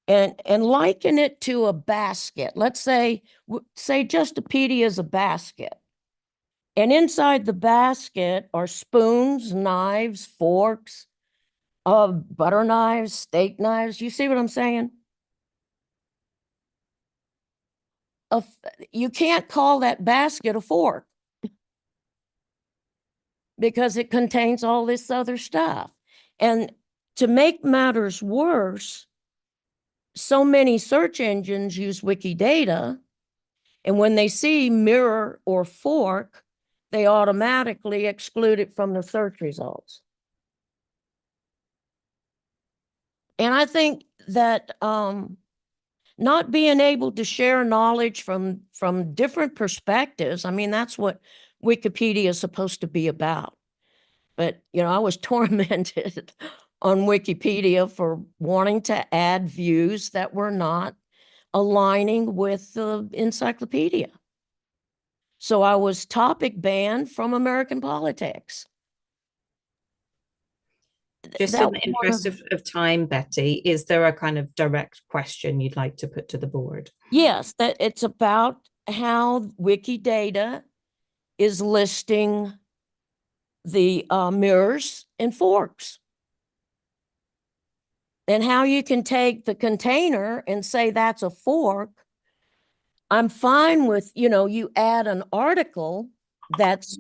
And liken it to a basket. Let's say Justopedia is a basket. And inside the basket are spoons, knives, forks, butter knives, steak knives. You see what I'm saying? You can't call that basket a fork because it contains all this other stuff. And to make matters worse, so many search engines use Wikidata, and when they see mirror or fork, they automatically exclude it from the search results. And I think that not being able to share knowledge from different perspectives, I mean, that's what Wikipedia is supposed to be about. But, I was tormented on Wikipedia for wanting to add views that were not aligning with the encyclopedia. So I was topic banned from American politics. Just in the interest of time, Betty, is there a kind of direct question you'd like to put to the board? Yes, that it's about how Wikidata is listing the mirrors and forks, and how you can take the container and say that's a fork. I'm fine with, you add an article that's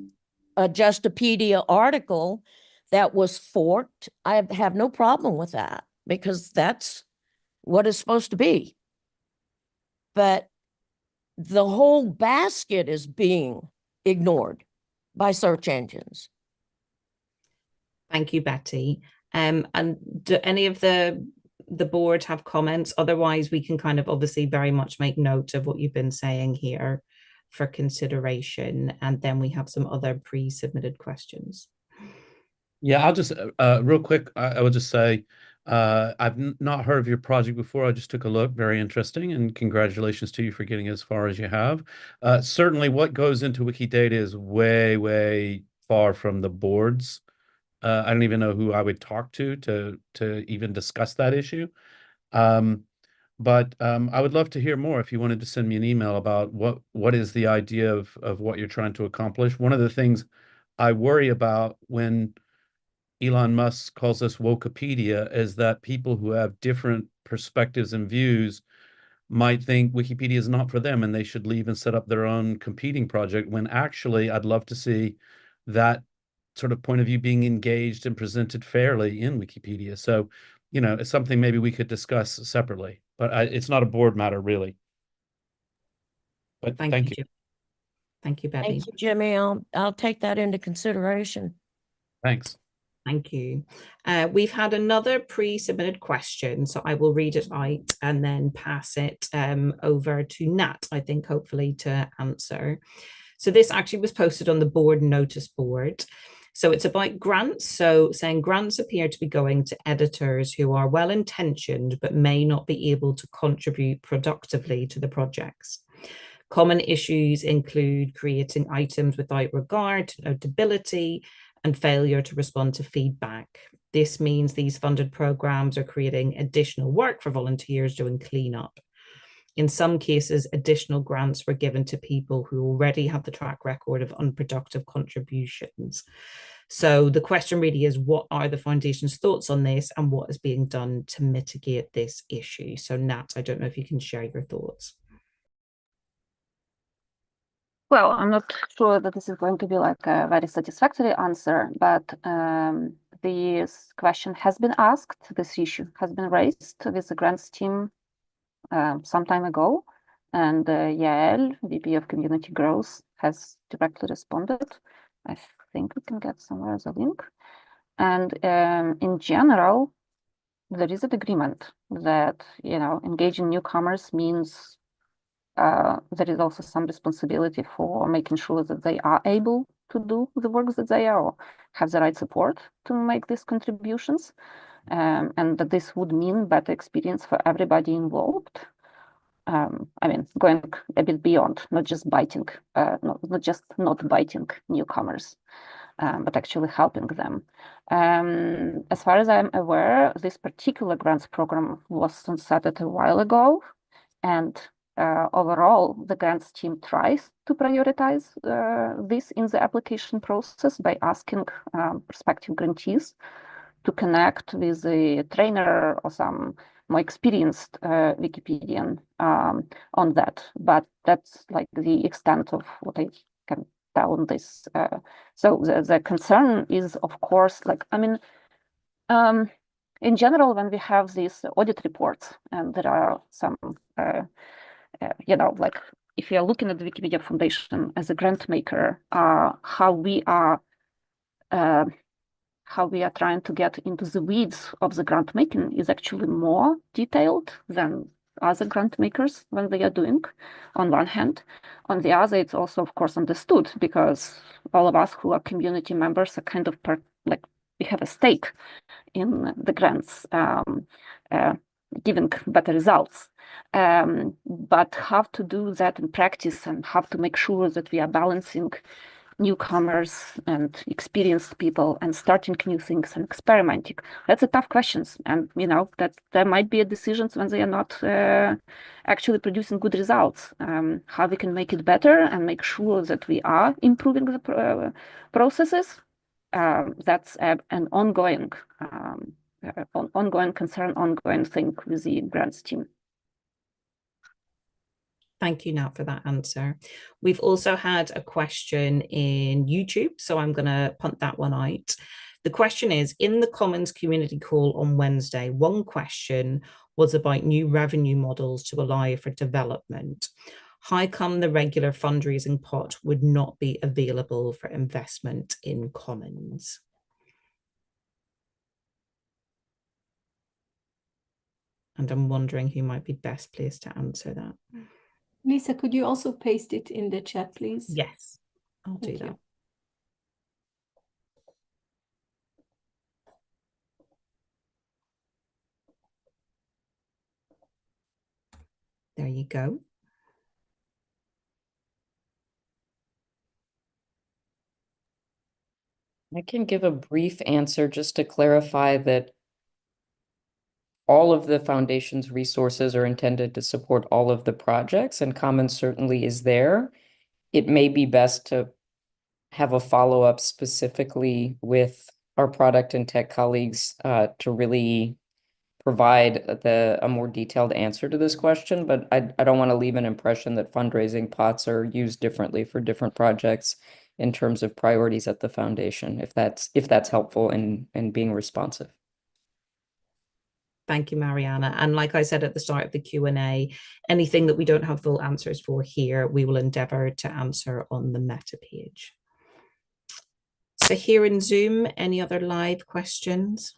a Justopedia article that was forked, I have no problem with that because that's what it's supposed to be. But the whole basket is being ignored by search engines. Thank you, Betty. And do any of the board have comments? Otherwise, we can kind of obviously very much make note of what you've been saying here for consideration. And then we have some other pre-submitted questions. Yeah, I'll just real quick, I would just say I've not heard of your project before. I just took a look. Very interesting, and congratulations to you for getting as far as you have. Certainly what goes into Wikidata is way, way far from the boards. I don't even know who I would talk to even discuss that issue. But I would love to hear more if you wanted to send me an email about what is the idea of what you're trying to accomplish. One of the things I worry about when Elon Musk calls us Wokepedia is that people who have different perspectives and views might think Wikipedia is not for them and they should leave and set up their own competing project, when actually I'd love to see that sort of point of view being engaged and presented fairly in Wikipedia. So, it's something maybe we could discuss separately, but it's not a board matter really. But thank you. Jim. Thank you, Betty. Thank you, Jimmy. I'll take that into consideration. Thanks. Thank you. We've had another pre-submitted question, so I will read it out and then pass it over to Nat, I think, hopefully to answer. So this actually was posted on the board notice board. So it's about grants. So saying grants appear to be going to editors who are well-intentioned but may not be able to contribute productively to the projects. Common issues include creating items without regard to notability and failure to respond to feedback. This means these funded programs are creating additional work for volunteers doing cleanup. In some cases, additional grants were given to people who already have the track record of unproductive contributions. So the question really is, what are the foundation's thoughts on this and what is being done to mitigate this issue? So Nat, I don't know if you can share your thoughts. Well, I'm not sure that this is going to be like a very satisfactory answer, but this question has been asked, this issue has been raised with the grants team some time ago, and Yael, VP of Community Growth, has directly responded. I think we can get somewhere the link. And in general, there is an agreement that, engaging newcomers means there is also some responsibility for making sure that they are able to do the work that they are, or have the right support to make these contributions, and that this would mean better experience for everybody involved. I mean, going a bit beyond, not just biting, not biting newcomers, but actually helping them. As far as I'm aware, this particular grants program was sunsetted a while ago, and overall, the grants team tries to prioritize this in the application process by asking prospective grantees to connect with a trainer or some more experienced Wikipedian on that. But that's like the extent of what I can tell on this. So the concern is, of course, in general, when we have these audit reports, and there are some if you're looking at the Wikimedia Foundation as a grant maker, how we are trying to get into the weeds of the grant making is actually more detailed than other grant makers when they are doing, on one hand. On the other, it's also, of course, understood, because all of us who are community members are kind of we have a stake in the grants giving better results. But how to do that in practice and how to make sure that we are balancing newcomers and experienced people and starting new things and experimenting, that's a tough question. And that there might be decisions when they are not actually producing good results. How we can make it better and make sure that we are improving the processes, that's an ongoing concern, ongoing thing with the grants team. Thank you, Nat, for that answer. We've also had a question in YouTube, so I'm going to punt that one out. The question is, in the Commons community call on Wednesday, one question was about new revenue models to allow for development. How come the regular fundraising pot would not be available for investment in Commons? And I'm wondering who might be best placed to answer that. Lisa, could you also paste it in the chat, please? Yes, I'll do Thank that. you. There you go. I can give a brief answer just to clarify that all of the foundation's resources are intended to support all of the projects, and Commons certainly is there. It may be best to have a follow-up specifically with our product and tech colleagues to really provide a more detailed answer to this question, but I don't want to leave an impression that fundraising pots are used differently for different projects in terms of priorities at the foundation, if that's helpful in being responsive. Thank you, Mariana. And like I said at the start of the Q&A, anything that we don't have full answers for here, we will endeavour to answer on the meta page. So here in Zoom, any other live questions?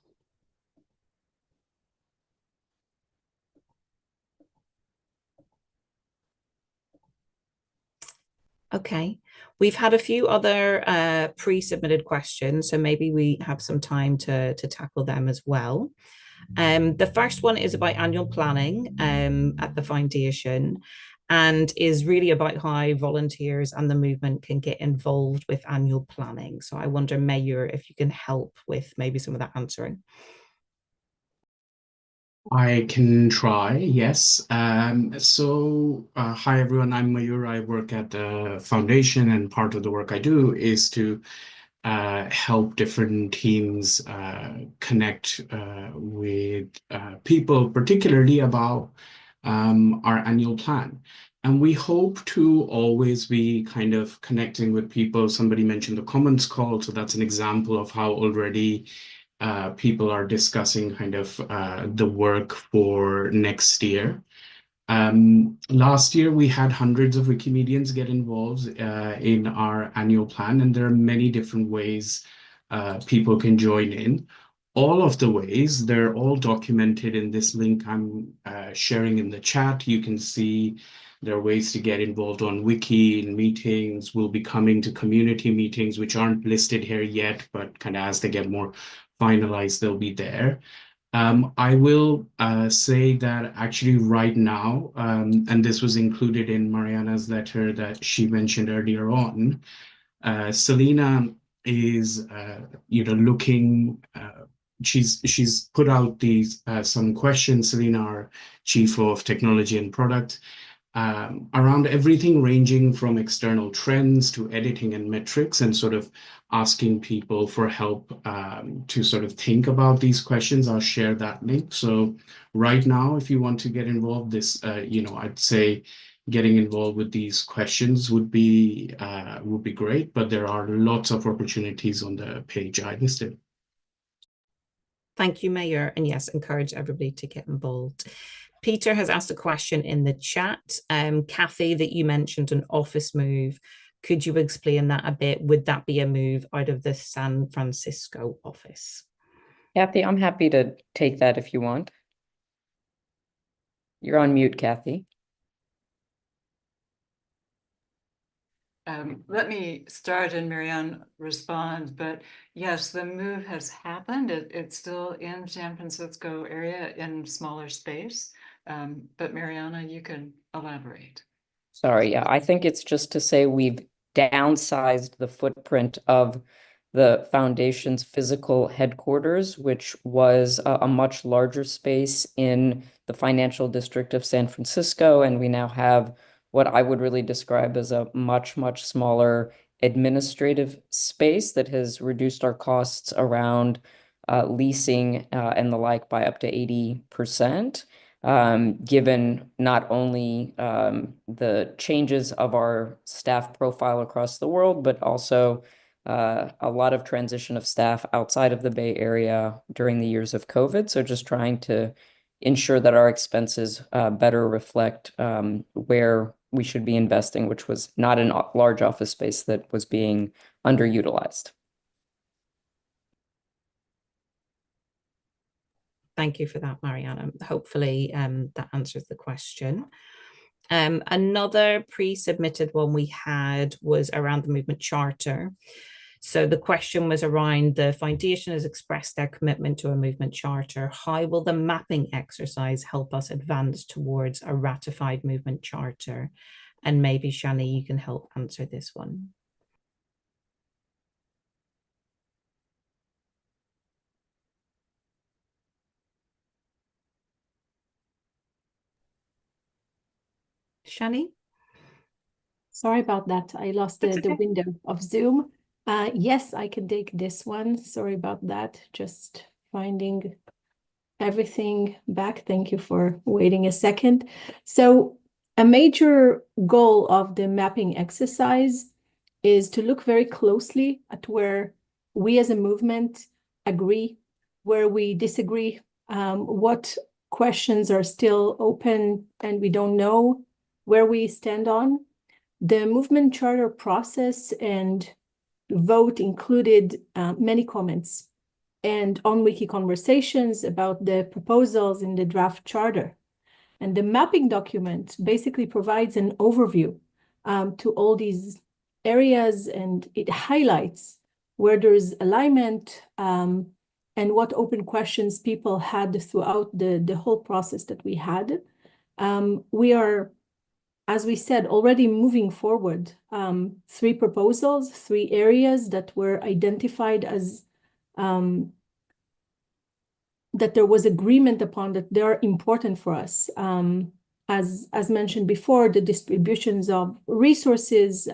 Okay, we've had a few other pre-submitted questions, so maybe we have some time to tackle them as well. The first one is about annual planning at the foundation, and is really about how volunteers and the movement can get involved with annual planning. So I wonder, Mayor, if you can help with maybe some of that answering. I can try, yes. Hi everyone, I'm Mayur. I work at the foundation, and part of the work I do is to help different teams connect with people, particularly about our annual plan. And we hope to always be kind of connecting with people. Somebody mentioned the Commons call, so that's an example of how already people are discussing kind of the work for next year. Last year, we had hundreds of Wikimedians get involved in our annual plan, and there are many different ways people can join in. All of the ways, they're all documented in this link I'm sharing in the chat. You can see there are ways to get involved on Wiki, in meetings. We'll be coming to community meetings, which aren't listed here yet, but kind of as they get more finalized, they'll be there. I will say that actually right now, and this was included in Mariana's letter that she mentioned earlier on, Selena is, looking. She's put out these some questions. Selena, our Chief of Technology and Product, around everything ranging from external trends to editing and metrics, and sort of asking people for help to sort of think about these questions. I'll share that link. So right now, if you want to get involved, I'd say getting involved with these questions would be great, but there are lots of opportunities on the page I listed. Thank you, Mayor. And yes, encourage everybody to get involved. Peter has asked a question in the chat. Kathy, that you mentioned an office move. Could you explain that a bit? Would that be a move out of the San Francisco office? Kathy, I'm happy to take that if you want. You're on mute, Kathy. Let me start and Marianne respond, but yes, the move has happened. It's still in San Francisco area in smaller space, but Mariana, you can elaborate. Sorry, yeah, I think it's just to say we've downsized the footprint of the foundation's physical headquarters, which was a much larger space in the financial district of San Francisco, and we now have what I would really describe as a much, much smaller administrative space that has reduced our costs around leasing and the like by up to 80%. Given not only the changes of our staff profile across the world, but also a lot of transition of staff outside of the Bay Area during the years of COVID. So just trying to ensure that our expenses better reflect where we should be investing, which was not a large office space that was being underutilized. Thank you for that, Mariana. Hopefully that answers the question. Another pre-submitted one we had was around the movement charter. So the question was around the foundation has expressed their commitment to a movement charter. How will the mapping exercise help us advance towards a ratified movement charter? And maybe Shani, you can help answer this one. Shani? Sorry about that. I lost the window of Zoom. Yes, I can take this one. Sorry about that. Just finding everything back. Thank you for waiting a second. So a major goal of the mapping exercise is to look very closely at where we as a movement agree, where we disagree, what questions are still open and we don't know where we stand on. The movement charter process and vote included many comments and on-wiki conversations about the proposals in the draft charter. And the mapping document basically provides an overview to all these areas, and it highlights where there's alignment and what open questions people had throughout the whole process that we had. We are, as we said, already moving forward, 3 proposals, 3 areas that were identified as that there was agreement upon, that they are important for us. As mentioned before, the distributions of resources,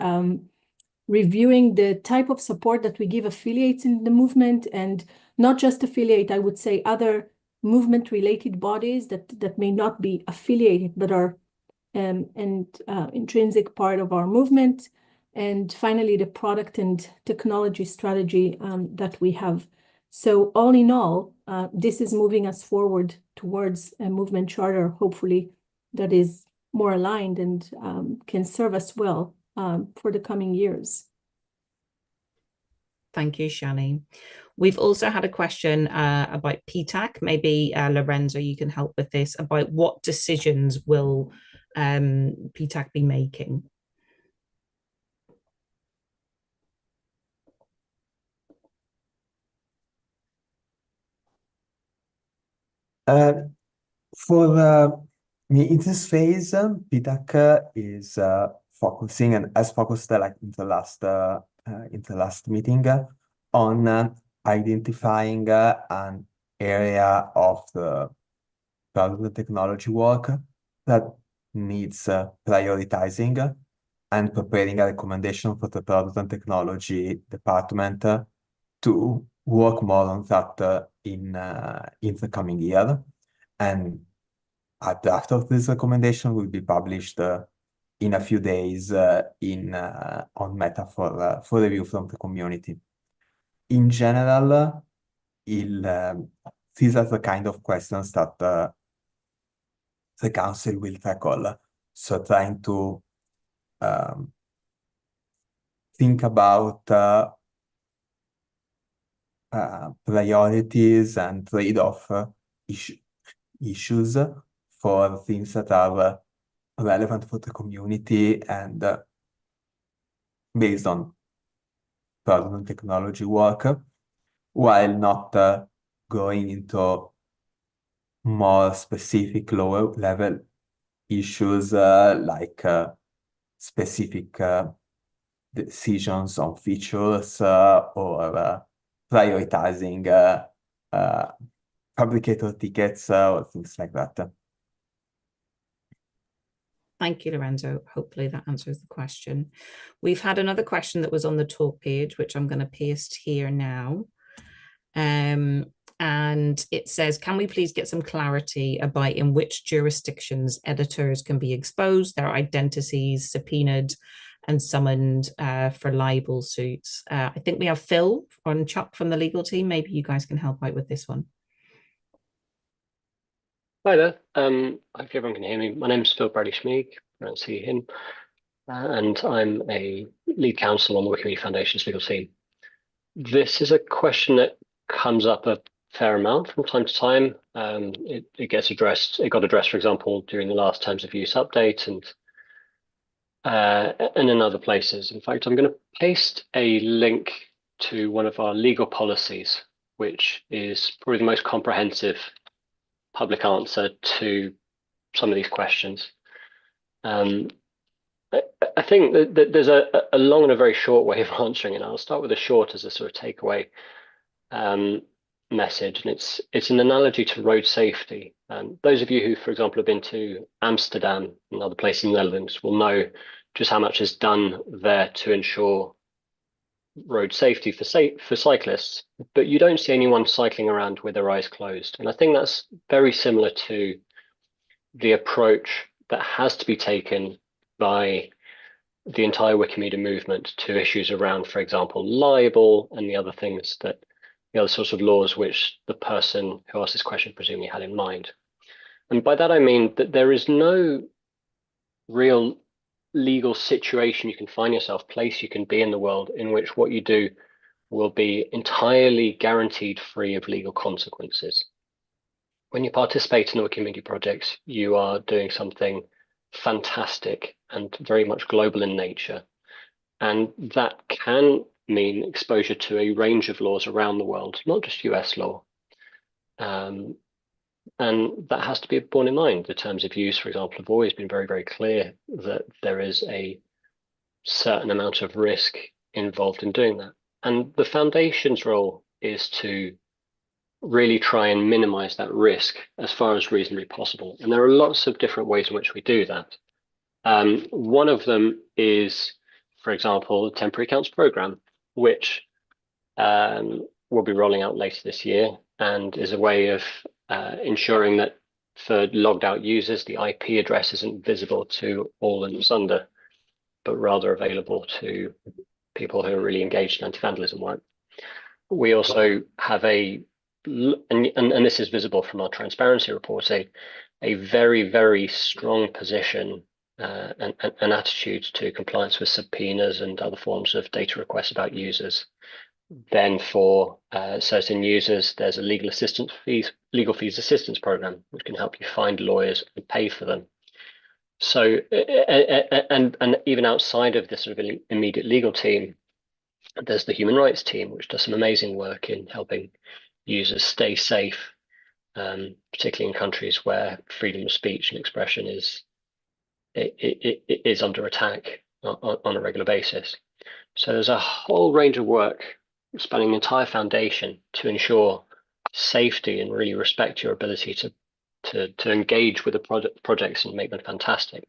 reviewing the type of support that we give affiliates in the movement, and not just affiliate, I would say other movement-related bodies that may not be affiliated, but are intrinsic part of our movement. And finally, the product and technology strategy that we have. So all in all, this is moving us forward towards a movement charter, hopefully, that is more aligned and can serve us well for the coming years. Thank you, Shani. We've also had a question about PTAC. Maybe Lorenzo, you can help with this, about what decisions will PTAC be making? For me, in this phase, PTAC is focusing and has focused like in the last meeting on identifying an area of the product and technology work that needs prioritizing and preparing a recommendation for the product and technology department to work more on that in the coming year. And a draft of this recommendation will be published in a few days on Meta for review from the community. In general, these are the kind of questions that the council will tackle. So trying to think about priorities and trade-off issues for things that are relevant for the community and based on product and technology work, while not going into more specific lower level issues like specific decisions on features or prioritizing fabricator tickets or things like that. Thank you, Lorenzo. Hopefully that answers the question. We've had another question that was on the talk page, which I'm going to paste here now. And it says, can we please get some clarity about in which jurisdictions editors can be exposed, their identities subpoenaed, and summoned for libel suits. I think we have Phil and Chuck from the legal team. Maybe you guys can help out with this one. Hi there. Hopefully everyone can hear me. My name is Phil Bradley-Schmeig, pronounced he, him, and I'm a lead counsel on the Wikimedia Foundation's legal team. This is a question that comes up a fair amount from time to time. It gets addressed. It got addressed, for example, during the last terms of use update and in other places. In fact, I'm going to paste a link to one of our legal policies, which is probably the most comprehensive public answer to some of these questions. I think that there's a long and a very short way of answering it. I'll start with the short as a sort of takeaway message, and it's an analogy to road safety. Those of you who, for example, have been to Amsterdam and other places in the Netherlands will know just how much is done there to ensure road safety for cyclists, but you don't see anyone cycling around with their eyes closed. And I think that's very similar to the approach that has to be taken by the entire Wikimedia movement to issues around, for example, libel and the other things that the other sorts of laws which the person who asked this question presumably had in mind. And by that I mean that there is no real legal situation you can find yourself, place you can be in the world in which what you do will be entirely guaranteed free of legal consequences. When you participate in the Wikimedia projects, you are doing something fantastic and very much global in nature. And that can mean exposure to a range of laws around the world, not just US law. And that has to be borne in mind. The terms of use, for example, have always been very, very clear that there is a certain amount of risk involved in doing that. And the foundation's role is to really try and minimize that risk as far as reasonably possible. And there are lots of different ways in which we do that. One of them is, for example, the Temporary Accounts Program, which will be rolling out later this year and is a way of ensuring that for logged out users, the IP address isn't visible to all and sunder, but rather available to people who are really engaged in anti-vandalism work. We also have and this is visible from our transparency reporting, a very, very strong position and attitude to compliance with subpoenas and other forms of data requests about users. Then for certain users, there's a legal fees assistance program, which can help you find lawyers and pay for them. So, and even outside of this sort of immediate legal team, there's the human rights team, which does some amazing work in helping users stay safe, particularly in countries where freedom of speech and expression is under attack on a regular basis. So there's a whole range of work spanning the entire foundation to ensure safety and really respect your ability to engage with the projects and make them fantastic.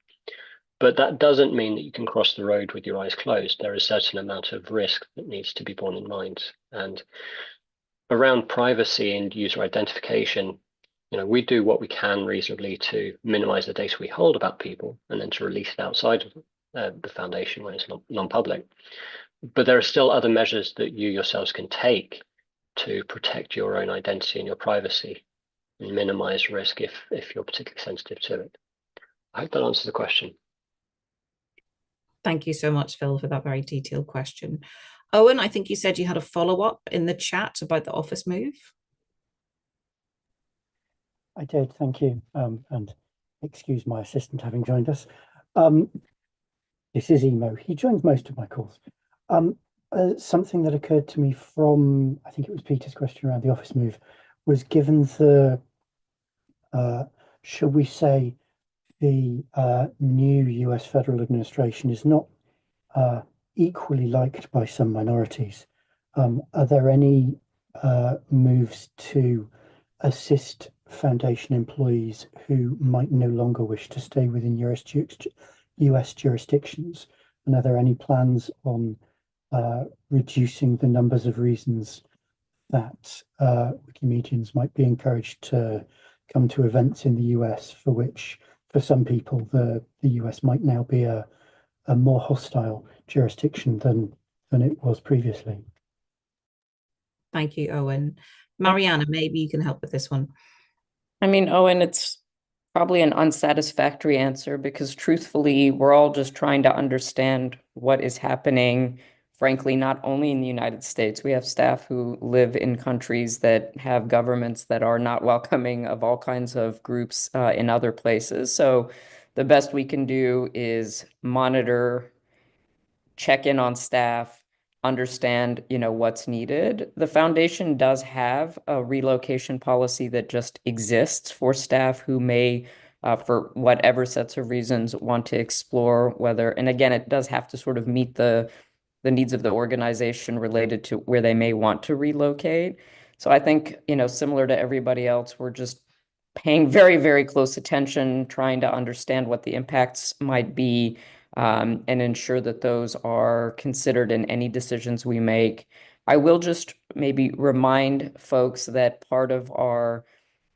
But that doesn't mean that you can cross the road with your eyes closed. There is a certain amount of risk that needs to be borne in mind. And around privacy and user identification, we do what we can reasonably to minimize the data we hold about people and then to release it outside of the foundation when it's non-public. But there are still other measures that you yourselves can take to protect your own identity and your privacy and minimize risk if you're particularly sensitive to it. I hope that answers the question. Thank you so much, Phil, for that very detailed question. Owen, I think you said you had a follow-up in the chat about the office move. I did, thank you. And excuse my assistant having joined us. This is Emo. He joins most of my calls. Something that occurred to me from, I think it was Peter's question around the office move, was given the, shall we say, the new US federal administration is not equally liked by some minorities. Are there any moves to assist Foundation employees who might no longer wish to stay within US jurisdictions? And are there any plans on reducing the numbers of reasons that Wikimedians might be encouraged to come to events in the US, for which, for some people, the US might now be a a more hostile jurisdiction than it was previously. Thank you, Owen. Mariana, maybe you can help with this one. I mean, Owen, it's probably an unsatisfactory answer because truthfully, we're all just trying to understand what is happening, frankly, not only in the United States. We have staff who live in countries that have governments that are not welcoming of all kinds of groups in other places. So the best we can do is monitor, check in on staff, understand, what's needed. The foundation does have a relocation policy that just exists for staff who may, for whatever sets of reasons, want to explore whether, and again, it does have to sort of meet the needs of the organization related to where they may want to relocate. So I think, similar to everybody else, we're just paying very, very close attention, trying to understand what the impacts might be, and ensure that those are considered in any decisions we make. I will just maybe remind folks that part of our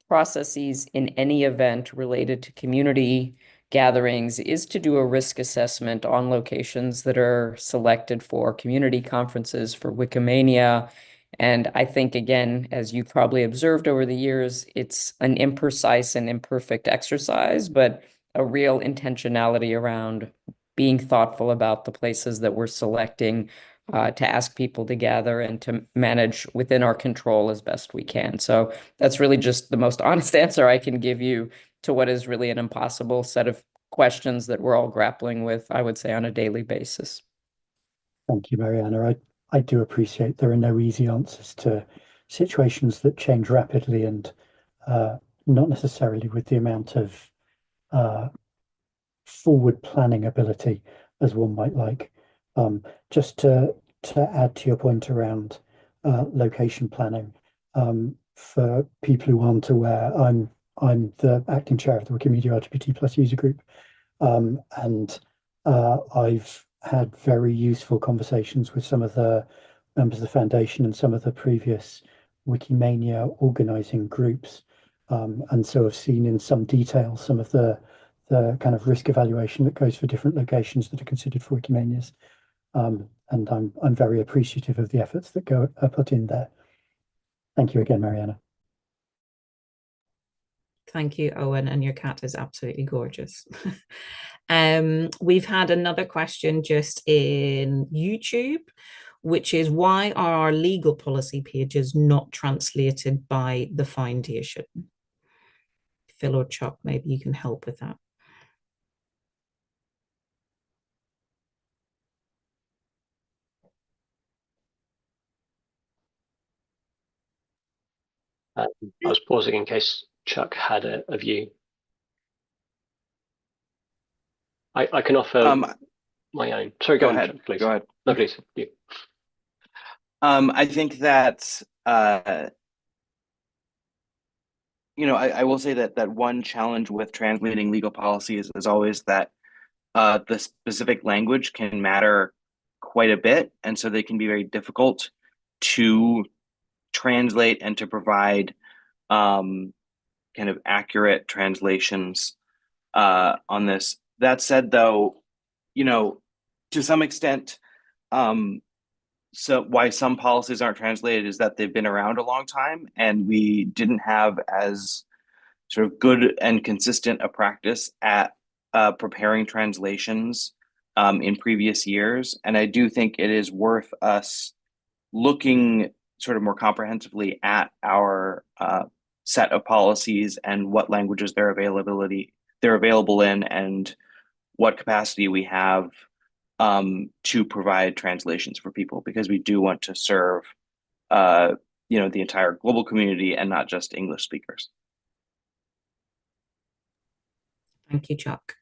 processes in any event related to community gatherings is to do a risk assessment on locations that are selected for community conferences, for Wikimania. And I think, again, as you've probably observed over the years, it's an imprecise and imperfect exercise, but a real intentionality around being thoughtful about the places that we're selecting to ask people to gather and to manage within our control as best we can. So that's really just the most honest answer I can give you to what is really an impossible set of questions that we're all grappling with, I would say, on a daily basis. Thank you, Mariana. I do appreciate there are no easy answers to situations that change rapidly and not necessarily with the amount of forward planning ability as one might like. Just to add to your point around location planning, for people who aren't aware, I'm the acting chair of the Wikimedia LGBT plus user group, and I've had very useful conversations with some of the members of the foundation and some of the previous Wikimania organizing groups, and so I've seen in some detail some of the kind of risk evaluation that goes for different locations that are considered for Wikimanias. And I'm very appreciative of the efforts that are put in there. Thank you again, Mariana. Thank you, Owen, and your cat is absolutely gorgeous. We've had another question just in YouTube, which is why are our legal policy pages not translated by the foundation? Phil or Chuck, maybe you can help with that. I was pausing in case Chuck had a view. I can offer my own. Sorry, go ahead, Chuck, please. Go ahead. No, please. You. I think that I will say that one challenge with translating legal policies is always that the specific language can matter quite a bit, and so they can be very difficult to translate and to provide kind of accurate translations on this. That said, though, to some extent, so why some policies aren't translated is that they've been around a long time and we didn't have as sort of good and consistent a practice at preparing translations in previous years. And I do think it is worth us looking sort of more comprehensively at our set of policies and what languages they're available in and what capacity we have to provide translations for people, because we do want to serve the entire global community and not just English speakers. Thank you, Chuck.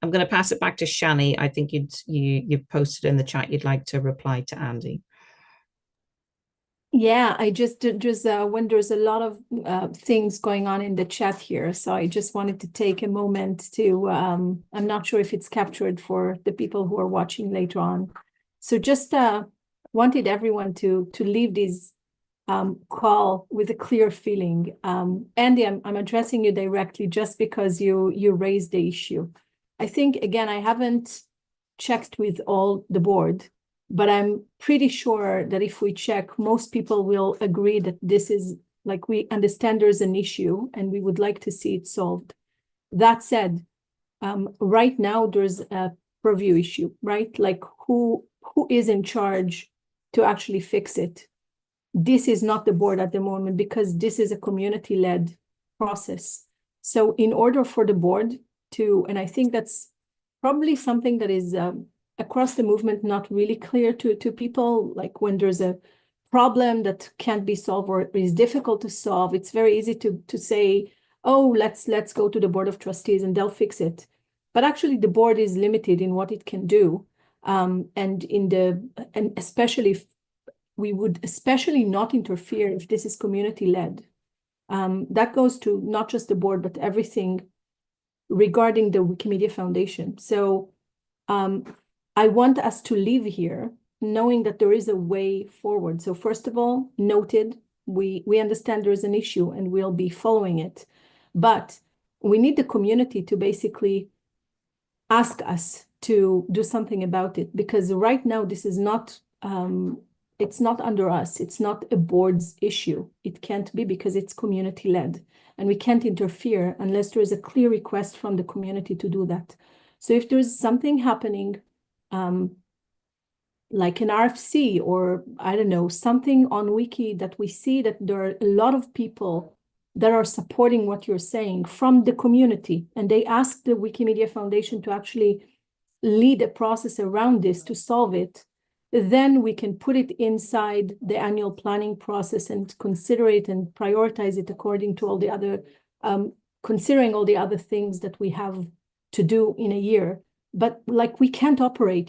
I'm going to pass it back to Shani. I think you posted in the chat you'd like to reply to Andy. Yeah, I just when there's a lot of things going on in the chat here, so I just wanted to take a moment to I'm not sure if it's captured for the people who are watching later on. So just wanted everyone to leave this call with a clear feeling. Andy, I'm addressing you directly just because you raised the issue. I think, again, I haven't checked with all the board, but I'm pretty sure that if we check, most people will agree that this is, like, we understand there's an issue and we would like to see it solved. That said, right now there's a purview issue, right? Like who is in charge to actually fix it? This is not the board at the moment because this is a community-led process. So in order for the board to, and I think that's probably something that is across the movement not really clear to people, like when there's a problem that can't be solved or is difficult to solve, it's very easy to say, oh, let's go to the board of trustees and they'll fix it. But actually the board is limited in what it can do. And especially if we would especially not interfere if this is community-led. That goes to not just the board, but everything regarding the Wikimedia Foundation. So I want us to leave here knowing that there is a way forward. So first of all, noted, we understand there is an issue and we'll be following it. But we need the community to basically ask us to do something about it, because right now this is not, it's not under us. It's not a board's issue. It can't be because it's community-led and we can't interfere unless there is a clear request from the community to do that. So if there's something happening, like an RFC or I don't know, something on Wiki that we see that there are a lot of people that are supporting what you're saying from the community, and they ask the Wikimedia Foundation to actually lead a process around this to solve it, then we can put it inside the annual planning process and consider it and prioritize it according to all the other, considering all the other things that we have to do in a year. But like, we can't operate.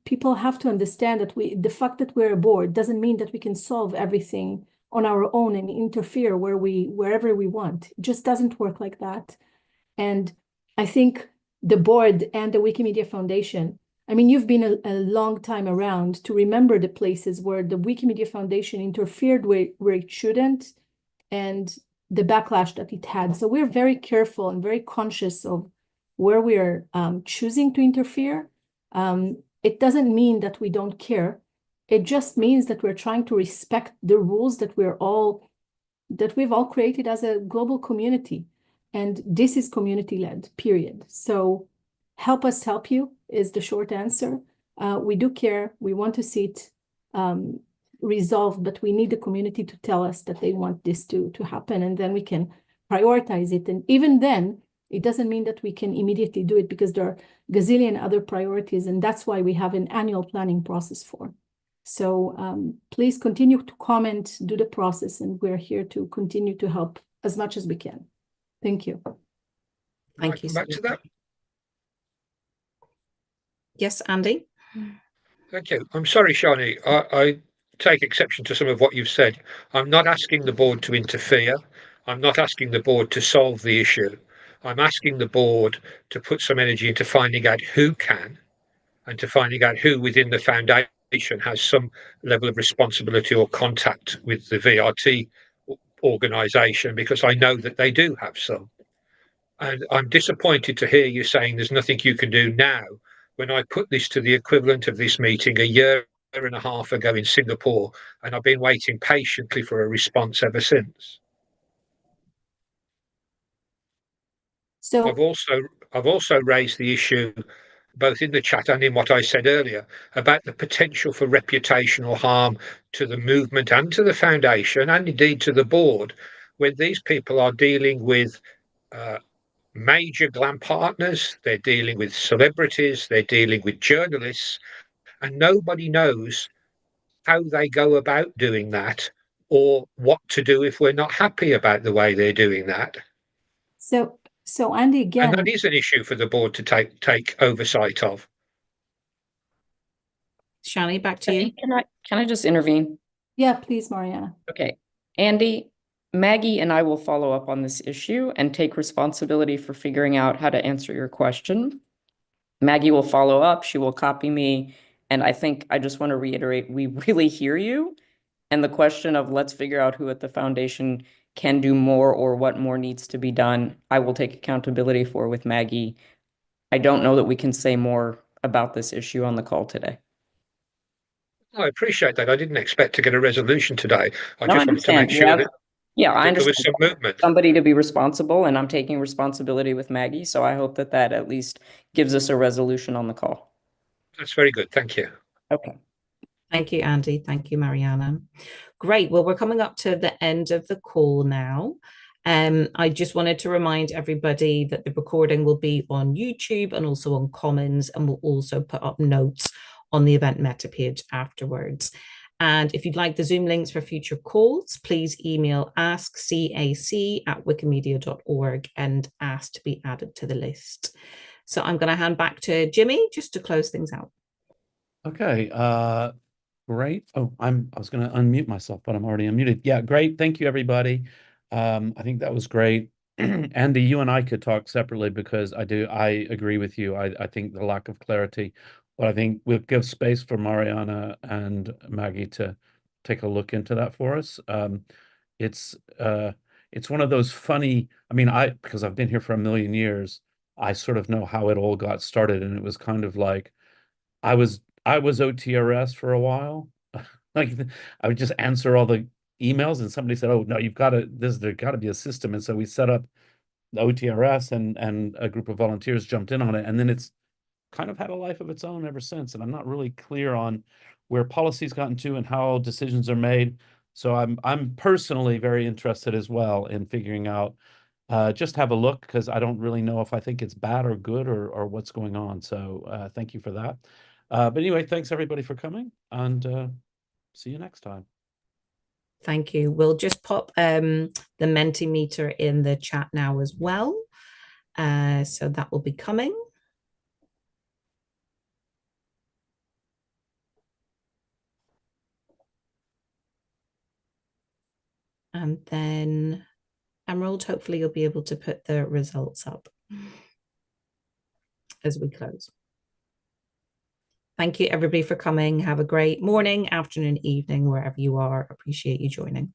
People have to understand that the fact that we're a board doesn't mean that we can solve everything on our own and interfere wherever we want. It just doesn't work like that. And I think the board and the Wikimedia Foundation, I mean, you've been a long time around to remember the places where the Wikimedia Foundation interfered where it shouldn't, and the backlash that it had. So we're very careful and very conscious of where we are choosing to interfere. It doesn't mean that we don't care. It just means that we're trying to respect the rules that we've all created as a global community. And this is community-led, period. So help us help you is the short answer. We do care. We want to see it resolved, but we need the community to tell us that they want this to happen, and then we can prioritize it. And even then, it doesn't mean that we can immediately do it because there are gazillion other priorities, and that's why we have an annual planning process for. So please continue to comment, do the process, and we're here to continue to help as much as we can. Thank you. Thank you. Back to that. Yes, Andy? Thank you. I'm sorry, Shani. I take exception to some of what you've said. I'm not asking the board to interfere. I'm not asking the board to solve the issue. I'm asking the board to put some energy into finding out who can, and to finding out who within the foundation has some level of responsibility or contact with the VRT organisation, because I know that they do have some. And I'm disappointed to hear you saying there's nothing you can do now, when I put this to the equivalent of this meeting a year and a half ago in Singapore, and I've been waiting patiently for a response ever since. So I've also raised the issue, both in the chat and in what I said earlier, about the potential for reputational harm to the movement and to the foundation, and indeed to the board, when these people are dealing with major glam partners, they're dealing with celebrities, they're dealing with journalists, and nobody knows how they go about doing that, or what to do if we're not happy about the way they're doing that. So Andy, again, and that is an issue for the board to take oversight of. Shani, back to you. Can I just intervene? Yeah, please, Mariana. Okay, Andy, Maggie and I will follow up on this issue and take responsibility for figuring out how to answer your question. Maggie will follow up, she will copy me, and I think I just want to reiterate, we really hear you. And the question of let's figure out who at the foundation can do more or what more needs to be done, I will take accountability for with Maggie. I don't know that we can say more about this issue on the call today. I appreciate that. I didn't expect to get a resolution today. I No, I just wanted to make understand. sure that, Yeah, I that there was understand. some movement. Somebody to be responsible, and I'm taking responsibility with Maggie. So I hope that that at least gives us a resolution on the call. That's very good. Thank you. Okay. Thank you, Andy. Thank you, Mariana. Great. Well, we're coming up to the end of the call now. I just wanted to remind everybody that the recording will be on YouTube and also on Commons, and we'll also put up notes on the event meta page afterwards. And if you'd like the Zoom links for future calls, please email askcac@wikimedia.org and ask to be added to the list. So I'm going to hand back to Jimmy just to close things out. Okay, great. Oh, I was going to unmute myself, but I'm already unmuted. Yeah, great. Thank you, everybody. I think that was great. Andy, you and I could talk separately because I agree with you. I think the lack of clarity, but I think we'll give space for Mariana and Maggie to take a look into that for us. It's one of those funny, I mean, because I've been here for a million years, I sort of know how it all got started, and it was kind of like I was OTRS for a while. Like I would just answer all the emails, and somebody said, "Oh no, there's got to be a system." And so we set up the OTRS, and a group of volunteers jumped in on it, and then it's kind of had a life of its own ever since. And I'm not really clear on where policy's gotten to and how decisions are made. So I'm personally very interested as well in figuring out. Just have a look because I don't really know if I think it's bad or good or what's going on. So thank you for that. But anyway, thanks everybody for coming, and see you next time. Thank you. We'll just pop the Mentimeter in the chat now as well. So that will be coming. And then Emerald, hopefully you'll be able to put the results up as we close. Thank you everybody for coming. Have a great morning, afternoon, evening, wherever you are. Appreciate you joining.